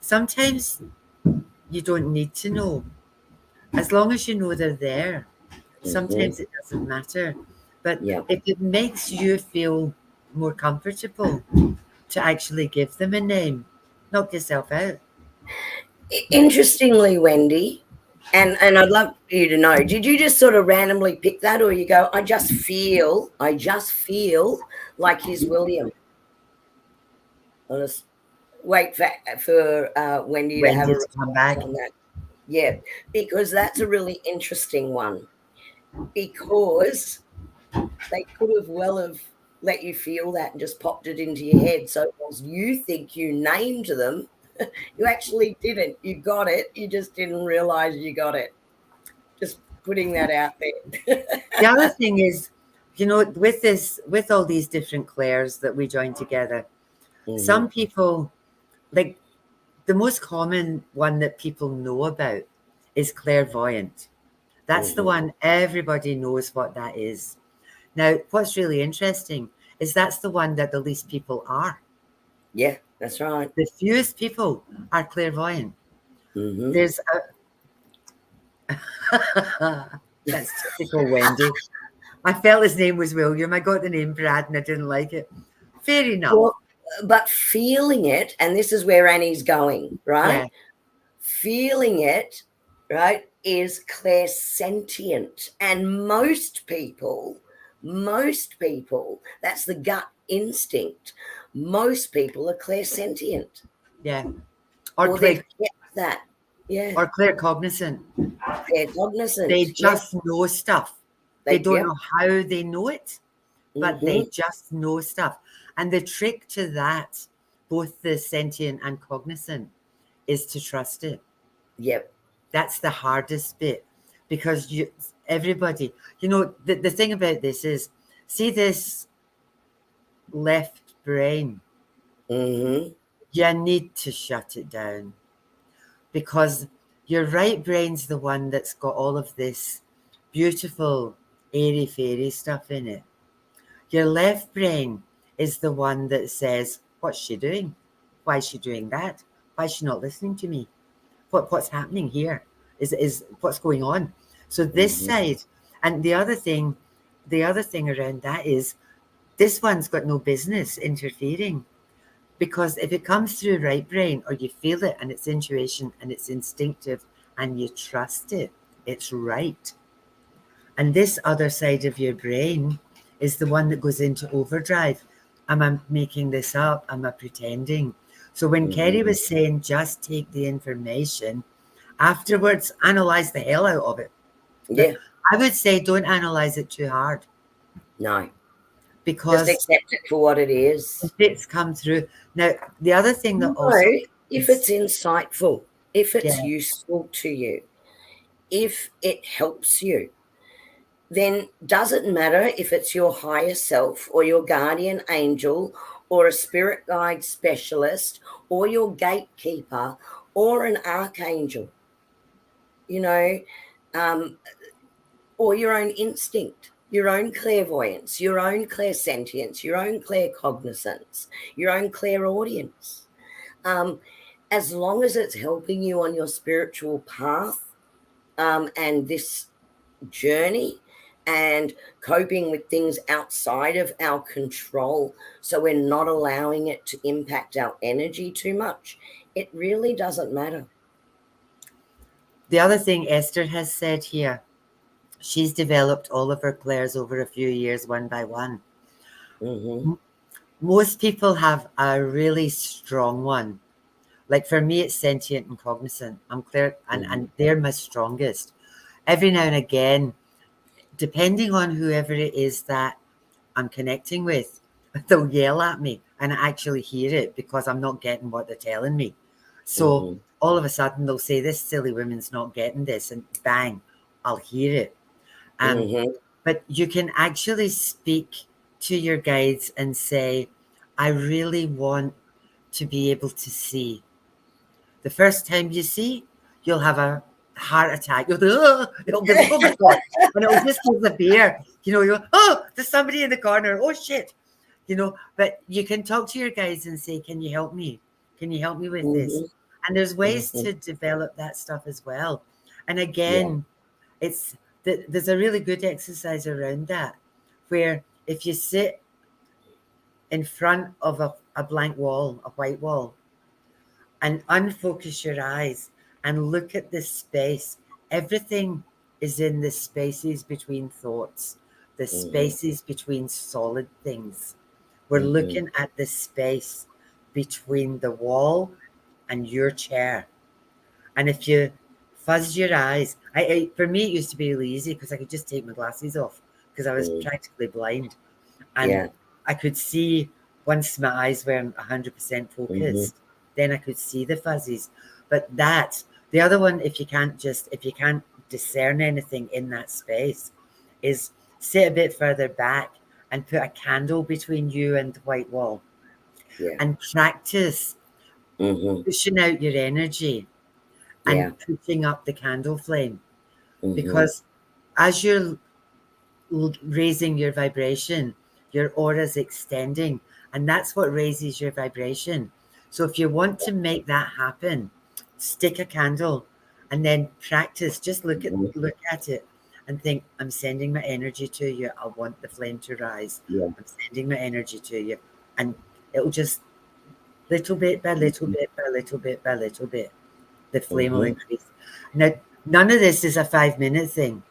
Sometimes you don't need to know. As long as you know they're there, sometimes it doesn't matter. But Yeah. if it makes you feel more comfortable to actually give them a name, knock yourself out. Interestingly, Wendy, and I'd love you to know, did you just sort of randomly pick that, or you go, I just feel like he's William? I'll just wait for Wendy to have Wendy a to come response back. on that. Yeah, because that's a really interesting one. Because they could have well have let you feel that and just popped it into your head. So whilst you think you named them, you actually didn't. You got it. You just didn't realize you got it. Just putting that out there. The other thing is, with all these different Claires that we join together, some people, like the most common one that people know about is clairvoyant. That's the one everybody knows what that is. Now, what's really interesting is that's the one that the least people are. Yeah, that's right. The fewest people are clairvoyant. There's a that's typical Wendy. I felt his name was William. I got the name Brad and I didn't like it. Fair enough. Well, but feeling it, and this is where Annie's going, right? Yeah. Feeling it, right, is clairsentient. And most people, that's the gut instinct. Most people are clairsentient, Yeah. Or or they've clear kept that. Yeah, or claircognizant. They claircognizant. Yeah, just know stuff. They don't yep. know how they know it, but they Mm-hmm. just know stuff. And the trick to that, both the sentient and cognizant, is to trust it. Yep. That's the hardest bit because everybody, the thing about this is, see this left brain, Mm-hmm. you need to shut it down because your right brain's the one that's got all of this beautiful airy fairy stuff in it. Your left brain is the one that says, what's she doing? Why is she doing that? Why is she not listening to me? What's happening here? Is what's going on? So this side, and the other thing around that is this one's got no business interfering. Because if it comes through right brain or you feel it and it's intuition and it's instinctive and you trust it, it's right. And this other side of your brain is the one that goes into overdrive. Am I making this up? Am I pretending? So when Kerrie was saying just take the information, afterwards analyze the hell out of it. Yeah. I would say don't analyze it too hard No. Just because accept it for what it is. it's come through. Now, the other thing that also If it's insightful, if it's yeah, useful to you, if it helps you, then does it matter if it's your higher self or your guardian angel or a spirit guide specialist or your gatekeeper or an archangel, you know, or your own instinct, your own clairvoyance, your own clairsentience, your own claircognizance, your own clairaudience. As long as it's helping you on your spiritual path and this journey and coping with things outside of our control, so we're not allowing it to impact our energy too much, it really doesn't matter. the other thing Esther has said here, she's developed all of her clairs over a few years, one by one. Most people have a really strong one. Like for me, it's sentient and cognizant. I'm clear, and they're my strongest. Every now and again, depending on whoever it is that I'm connecting with, they'll yell at me and I actually hear it because I'm not getting what they're telling me. So all of a sudden they'll say, this silly woman's not getting this, and bang, I'll hear it. But you can actually speak to your guides and say, I really want to be able to see. The first time you see, you'll have a heart attack. You'll go, oh, it'll be, oh my God. And it'll just disappear. You know, you're, oh, there's somebody in the corner. Oh, shit. You know, but you can talk to your guides and say, can you help me? Can you help me with this? And there's ways to develop that stuff as well. And again, there's a really good exercise around that, where if you sit in front of a blank wall, a white wall, and unfocus your eyes and look at this space, everything is in the spaces between thoughts, the spaces between solid things. We're looking at the space between the wall and your chair. And if you fuzz your eyes, for me, it used to be really easy because I could just take my glasses off because I was practically blind. And I could see, once my eyes weren't 100% focused, then I could see the fuzzies. But the other one, if you can't discern anything in that space, is sit a bit further back and put a candle between you and the white wall and practice pushing out your energy and pushing up the candle flame. Because as you're raising your vibration, your aura's extending, and that's what raises your vibration. So if you want to make that happen, stick a candle and then practice. Just look at it and think, I'm sending my energy to you. I want the flame to rise. I'm sending my energy to you. And it'll just little bit by little bit by little bit by little bit, the flame will increase. Now, none of this is a 5-minute thing.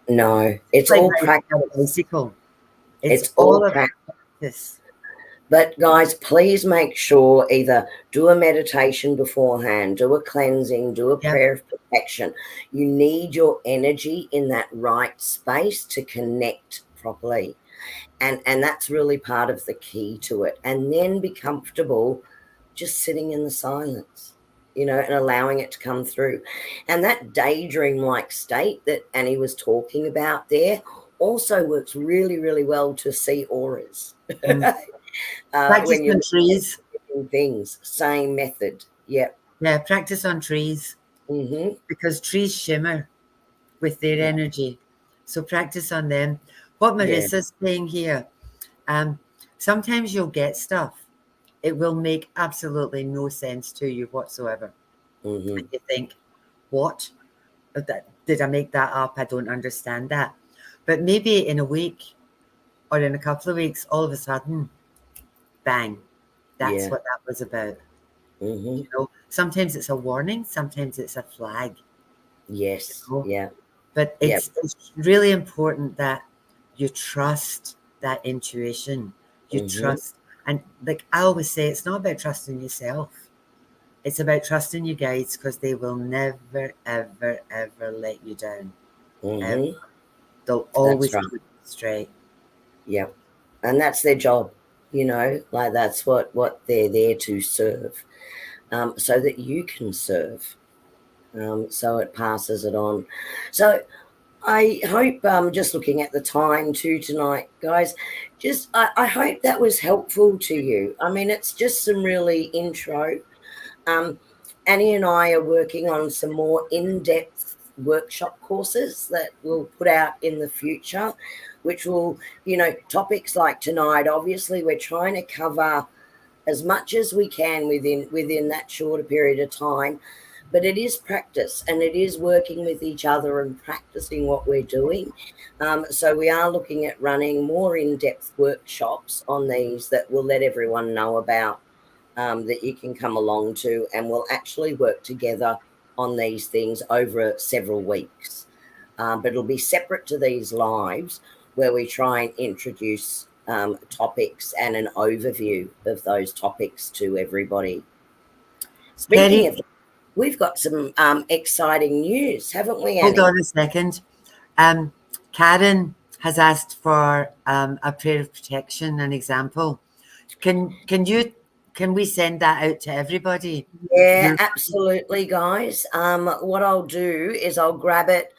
No, it's all practice. It's all about practice. But guys, please make sure either do a meditation beforehand, do a cleansing, do a prayer of protection. You need your energy in that right space to connect properly. And that's really part of the key to it. And then be comfortable just sitting in the silence, you know, and allowing it to come through. And that daydream-like state that Annie was talking about there also works really, really well to see auras. Practice on trees. Things, same method. Yeah, practice on trees. Because trees shimmer with their energy. So practice on them. What Marissa's saying here, sometimes you'll get stuff. It will make absolutely no sense to you whatsoever. And you think, what? Did I make that up? I don't understand that. But maybe in a week or in a couple of weeks, all of a sudden, bang, that's what that was about. You know, sometimes it's a warning, sometimes it's a flag. Yes. You know? But it's really important that you trust that intuition. You trust. And like I always say, it's not about trusting yourself. It's about trusting your guides, because they will never, ever, ever let you down. Ever. They'll always keep you straight. Yep. And that's their job, you know, like that's what they're there to serve, so that you can serve. So it passes it on. So I hope, just looking at the time too tonight, guys, I hope that was helpful to you. I mean, it's just some really intro. Annie and I are working on some more in-depth workshop courses that we'll put out in the future, which will, you know, topics like tonight, obviously we're trying to cover as much as we can within that shorter period of time. But it is practice, and it is working with each other and practicing what we're doing. So we are looking at running more in-depth workshops on these that will let everyone know about, that you can come along to, and we'll actually work together on these things over several weeks. But it'll be separate to these lives where we try and introduce topics and an overview of those topics to everybody. Speaking of, we've got some exciting news, haven't we, Annie? Hold on a second. Karen has asked for a prayer of protection, an example. Can we send that out to everybody? Yeah, absolutely, guys. What I'll do is I'll grab it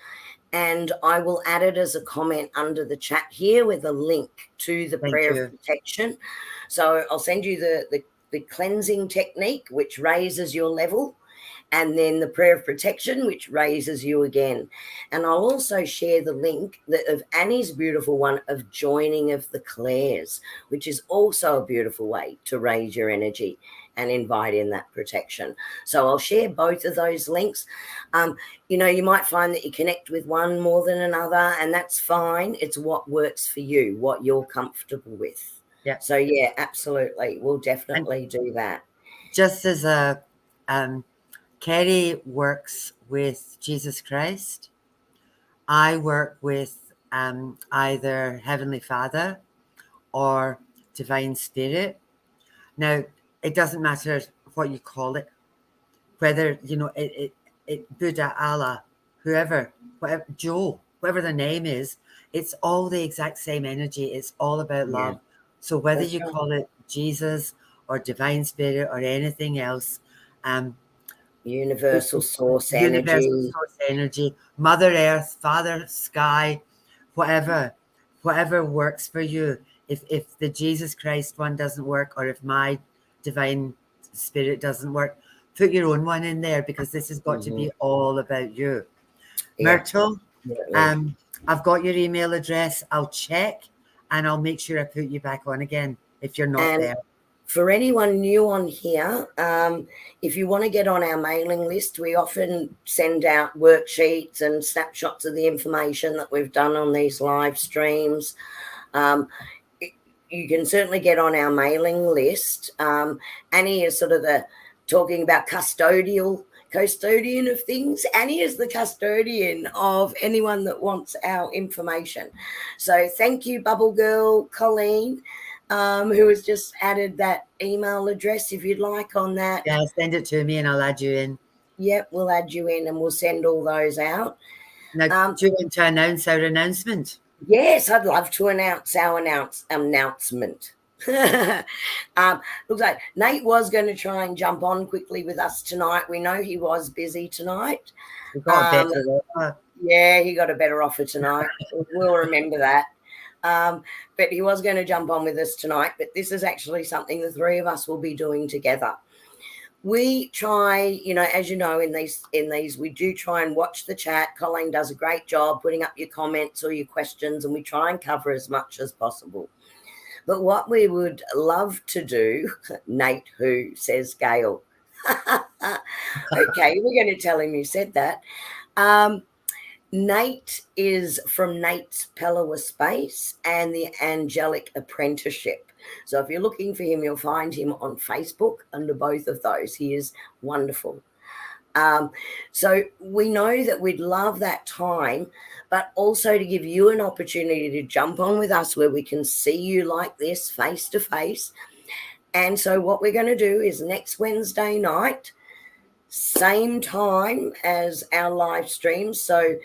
and I will add it as a comment under the chat here with a link to the prayer of protection. So I'll send you the cleansing technique, which raises your level. and then the prayer of protection, which raises you again. And I'll also share the link of Annie's beautiful one of joining of the clairs, which is also a beautiful way to raise your energy and invite in that protection. So I'll share both of those links. You know, you might find that you connect with one more than another, and that's fine. It's what works for you, what you're comfortable with. Yeah. So yeah, absolutely. We'll definitely do that. Just as a Kerrie works with Jesus Christ, I work with either Heavenly Father or Divine Spirit. Now, it doesn't matter what you call it, whether, you know, it Buddha, Allah, whoever, whatever, Joe, whatever the name is, it's all the exact same energy. It's all about love. So whether That's you right. call it Jesus or Divine Spirit or anything else, Universal source universal energy. source energy, Mother Earth, Father Sky, whatever works for you. If the Jesus Christ one doesn't work, or if my Divine Spirit doesn't work, put your own one in there, because this has got to be all about you. Yeah, Myrtle, absolutely. I've got your email address. I'll check and I'll make sure I put you back on again if you're not And there. for anyone new on here, if you want to get on our mailing list, we often send out worksheets and snapshots of the information that we've done on these live streams. You can certainly get on our mailing list. Annie is sort of the talking about custodian of things. Annie is the custodian of anyone that wants our information. So thank you, Bubble Girl Colleen, who has just added that email address if you'd like on that. Yeah, send it to me and I'll add you in. Yep, we'll add you in and we'll send all those out. Now, do you want to announce our announcement? Yes, I'd love to announce our announcement. Looks like Nate was going to try and jump on quickly with us tonight. We know he was busy tonight. We've got a better offer. Yeah, he got a better offer tonight. We'll remember that. But he was going to jump on with us tonight. But this is actually something the three of us will be doing together. We try, you know, as you know, in these, we do try and watch the chat. Colleen does a great job putting up your comments or your questions, and we try and cover as much as possible. But what we would love to do, Nate, who says Gail. Okay, we're going to tell him you said that. Nate is from Nate's Pellowah Space and the Angelic Apprenticeship. So if you're looking for him, you'll find him on Facebook under both of those. He is wonderful. So we know that we'd love that time, but also to give you an opportunity to jump on with us where we can see you like this face to face. And so what we're going to do is next Wednesday night, same time as our live stream. So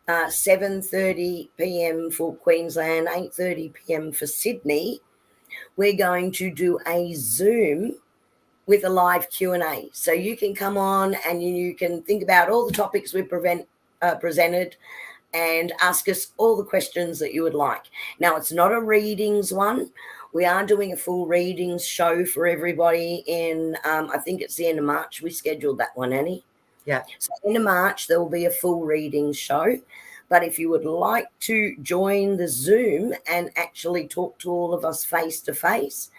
7:30 p.m. for Queensland, 8:30 p.m. for Sydney. We're going to do a Zoom with a live Q&A. So you can come on and you can think about all the topics we presented and ask us all the questions that you would like. Now, it's not a readings one. We are doing a full readings show for everybody in, I think it's the end of March. We scheduled that one, Annie. Yeah. So end of March, there will be a full readings show. But if you would like to join the Zoom and actually talk to all of us face to face,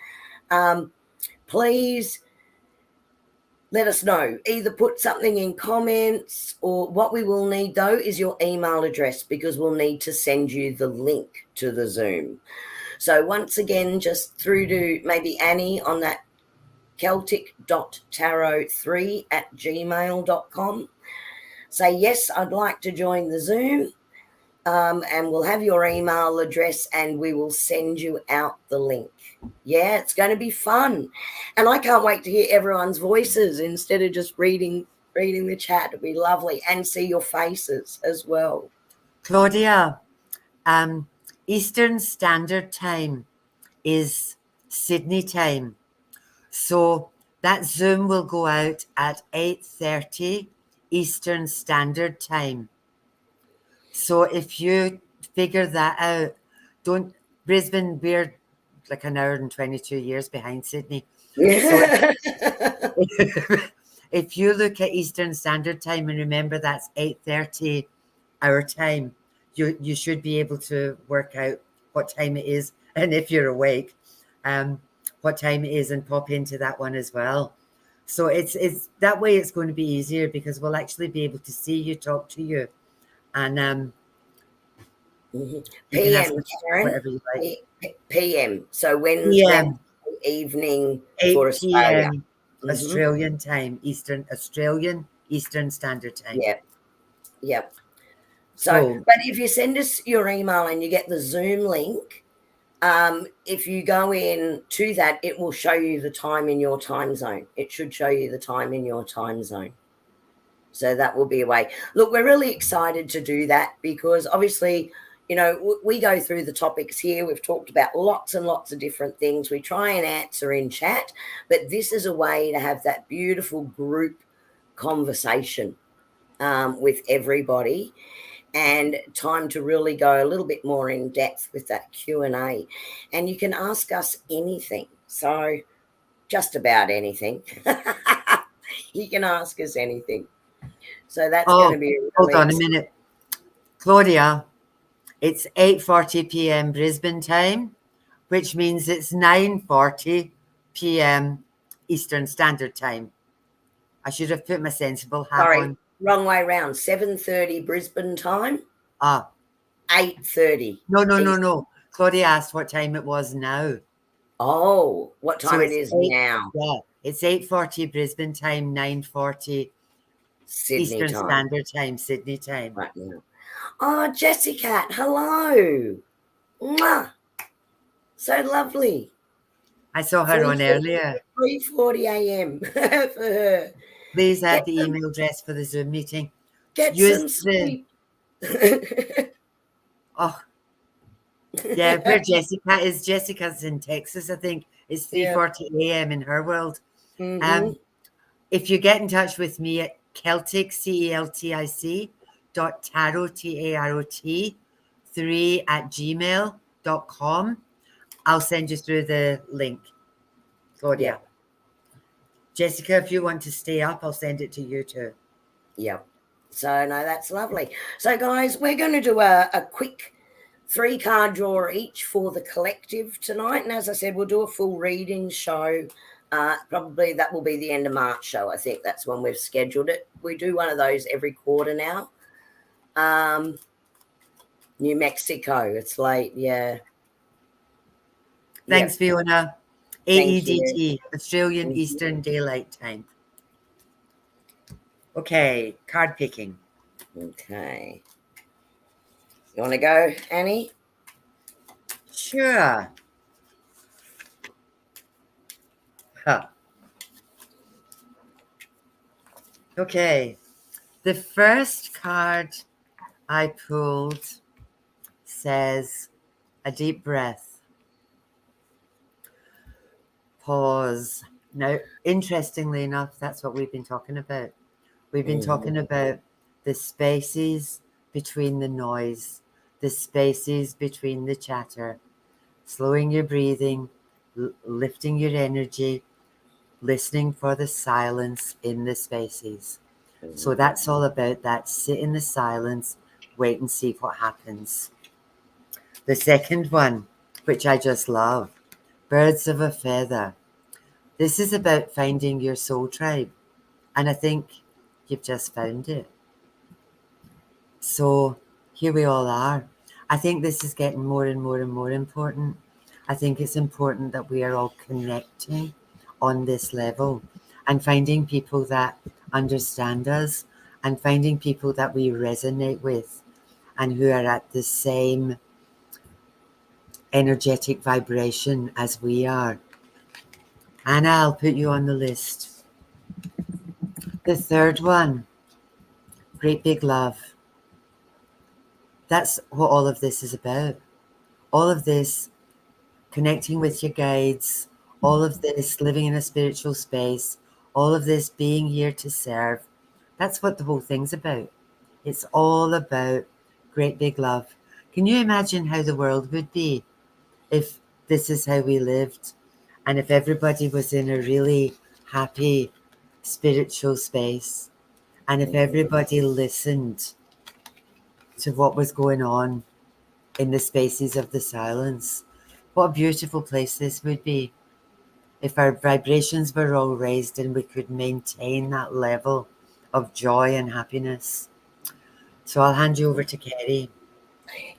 please let us know. Either put something in comments, or what we will need, though, is your email address, because we'll need to send you the link to the Zoom. So once again, just through to maybe Annie on that celtic.tarot3@gmail.com. Say, yes, I'd like to join the Zoom. And we'll have your email address and we will send you out the link. Yeah, it's going to be fun. And I can't wait to hear everyone's voices instead of just reading the chat. It'll be lovely, and see your faces as well. Claudia, Eastern Standard Time is Sydney time. So that Zoom will go out at 8:30 Eastern Standard Time. So if you figure that out, Brisbane, we're like an hour and 22 years behind Sydney. So if you look at Eastern Standard Time and remember that's 8:30 our time, you should be able to work out what time it is, and if you're awake, what time it is, and pop into that one as well. So it's that way. It's going to be easier because we'll actually be able to see you, talk to you, and you can ask PM, us Karen. whatever you like. PM. So Wednesday PM, evening 8 for Australia. p.m. Australian time, Australian Eastern Standard Time. Yep. Yep. So, So, but if you send us your email and you get the Zoom link, if you go in to that, it will show you the time in your time zone. It should show you the time in your time zone. So that will be a way. Look, we're really excited to do that because obviously, you know, we go through the topics here. We've talked about lots and lots of different things. We try and answer in chat, but this is a way to have that beautiful group conversation with everybody, and time to really go a little bit more in depth with that Q&A. And you can ask us anything. So just about anything. You can ask us anything. So that's going to be really hold on a minute. Claudia, it's 8:40 p.m. Brisbane time, which means it's 9:40 p.m. Eastern Standard Time. I should have put my sensible hat on. Wrong way round. 7:30 Brisbane time. 8:30. No. Claudia asked what time it was now. Oh, what time it is now? Yeah, it's 8:40 Brisbane time, 9:40 Eastern Standard Time, Sydney time. Right now. Oh, Jessica, hello. Mwah. So lovely. I saw her on earlier. 3:40 a.m. for her. Please add the email address for the Zoom meeting. Get some sleep. Oh, yeah, where Jessica is. Jessica's in Texas, I think. It's 3:40 a.m. in her world. If you get in touch with me at Celtic, CELTIC, .tarot, TAROT, 3@gmail.com, I'll send you through the link, Claudia. Yeah. Jessica, if you want to stay up, I'll send it to you too. Yep. So, no, that's lovely. So, guys, we're going to do a quick 3-card draw each for the collective tonight. And as I said, we'll do a full reading show. Probably that will be the end of March show. I think that's when we've scheduled it. We do one of those every quarter now. New Mexico. It's late. Yeah. Thanks, Fiona. AEDT, Australian Eastern Daylight Time. Okay, card picking. Okay. You want to go, Annie? Sure. Okay. The first card I pulled says a deep breath. Pause. Now, interestingly enough, that's what we've been talking about. We've been talking about the spaces between the noise, the spaces between the chatter, slowing your breathing, lifting your energy, listening for the silence in the spaces. So that's all about that. Sit in the silence, wait and see what happens. The second one, which I just love, birds of a feather. This is about finding your soul tribe. And I think you've just found it. So here we all are. I think this is getting more and more and more important. I think it's important that we are all connecting on this level and finding people that understand us and finding people that we resonate with and who are at the same energetic vibration as we are. Anna, I'll put you on the list. The third one, great big love. That's what all of this is about. All of this, connecting with your guides, all of this, living in a spiritual space, all of this, being here to serve. That's what the whole thing's about. It's all about great big love. Can you imagine how the world would be if this is how we lived? And if everybody was in a really happy, spiritual space. And if everybody listened to what was going on in the spaces of the silence, what a beautiful place this would be if our vibrations were all raised and we could maintain that level of joy and happiness. So I'll hand you over to Kerrie.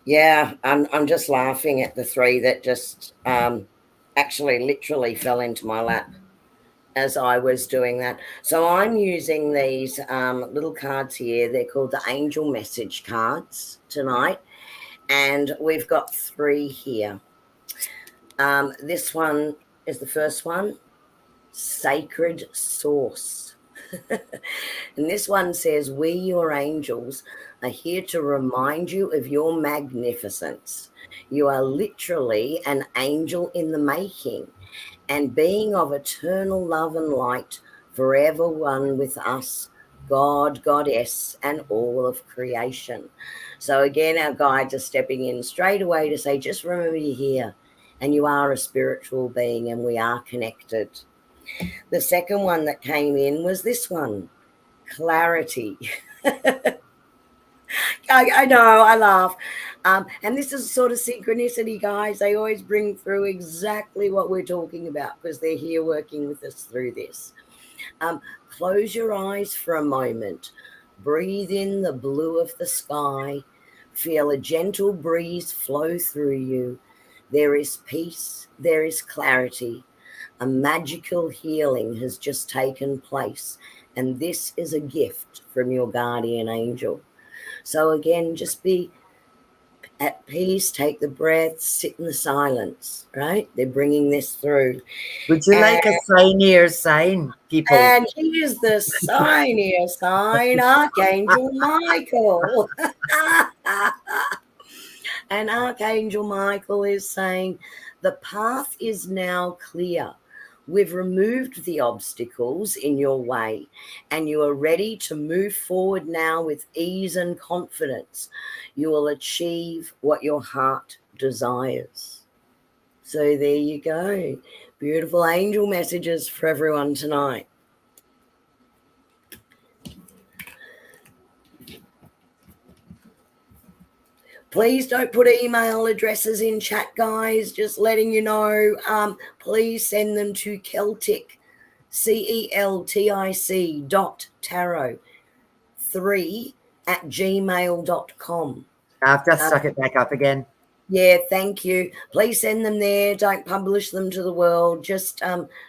Yeah, I'm just laughing at the three that just actually literally fell into my lap as I was doing that. So I'm using these little cards here. They're called the Angel Message cards tonight, and we've got three here. This one is the first one, Sacred Source. And this one says, we, your angels, are here to remind you of your magnificence. You are literally an angel in the making, and being of eternal love and light, forever one with us, God, Goddess, and all of creation. So again, our guides are stepping in straight away to say, just remember you're here, and you are a spiritual being, and we are connected. The second one that came in was this one, Clarity. I know, I laugh. And this is sort of synchronicity, guys. They always bring through exactly what we're talking about because they're here working with us through this. Close your eyes for a moment. Breathe in the blue of the sky. Feel a gentle breeze flow through you. There is peace. There is clarity. A magical healing has just taken place. And this is a gift from your guardian angel. So again, just be at peace, take the breath, sit in the silence, right? They're bringing this through. Would you like a signier sign, people? And here's the signier sign, Archangel Michael. And Archangel Michael is saying, the path is now clear. We've removed the obstacles in your way, and you are ready to move forward now with ease and confidence. You will achieve what your heart desires. So there you go. Beautiful angel messages for everyone tonight. Please don't put email addresses in chat, guys. Just letting you know. Please send them to Celtic, CELTIC.tarot3@gmail.com. I've just stuck it back up again. Yeah, thank you. Please send them there. Don't publish them to the world. Just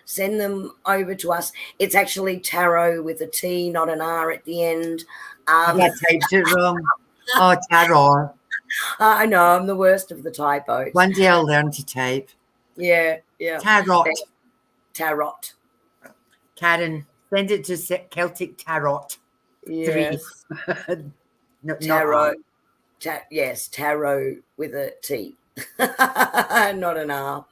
send them over to us. It's actually tarot with a T, not an R at the end. Have I typed it wrong? Oh, tarot. I know, I'm the worst of the typos. One day I'll learn to type. Yeah. Tarot. Tarot. Karen, send it to Celtic Tarot. Yes. 3. No, Tarot. Yes, tarot with a T. Not an R.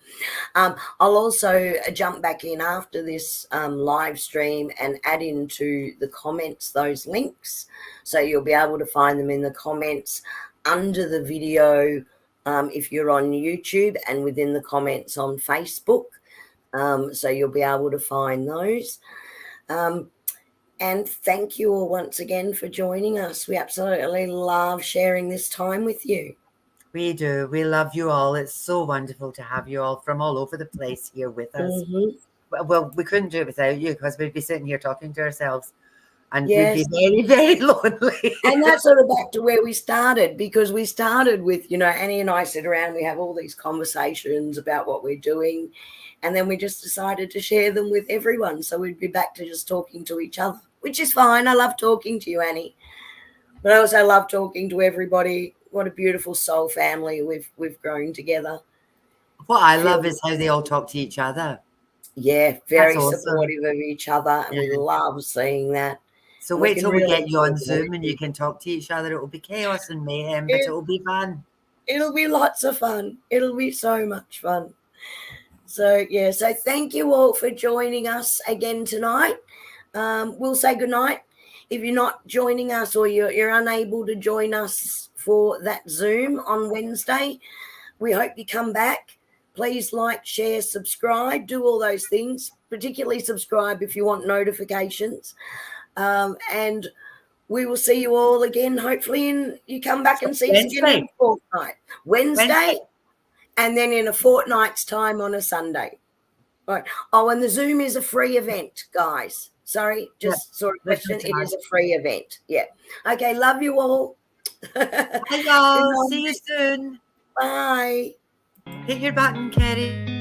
I'll also jump back in after this live stream and add into the comments those links. So you'll be able to find them in the comments under the video if you're on YouTube, and within the comments on Facebook. So you'll be able to find those. And thank you all once again for joining us. We absolutely love sharing this time with you. We do. We love you all. It's so wonderful to have you all from all over the place here with us. Mm-hmm. Well, we couldn't do it without you because we'd be sitting here talking to ourselves and Yes. we'd be very, very lonely. And that's sort of back to where we started, because we started with, Annie and I sit around, we have all these conversations about what we're doing, and then we just decided to share them with everyone. So we'd be back to just talking to each other, which is fine. I love talking to you, Annie. But I also love talking to everybody. What a beautiful soul family we've grown together. What I love is how they all talk to each other. Yeah, very That's awesome. supportive of each other, and we love seeing that. So wait till we get you on Zoom and you can talk to each other. It will be chaos and mayhem, but it will be fun. It'll be lots of fun. It'll be so much fun. So, yeah, so thank you all for joining us again tonight. We'll say goodnight. If you're not joining us or you're unable to join us for that Zoom on Wednesday, we hope you come back. Please like, share, subscribe, do all those things, particularly subscribe if you want notifications. And we will see you all again, hopefully, you come back and see us again in a fortnight. Wednesday, and then in a fortnight's time on a Sunday. Right. Oh, and the Zoom is a free event, guys. Sorry, just sort of question. It is a free event. Yeah. Okay, love you all. Bye, y'all. See you soon. Bye. Hit your button, Kerrie.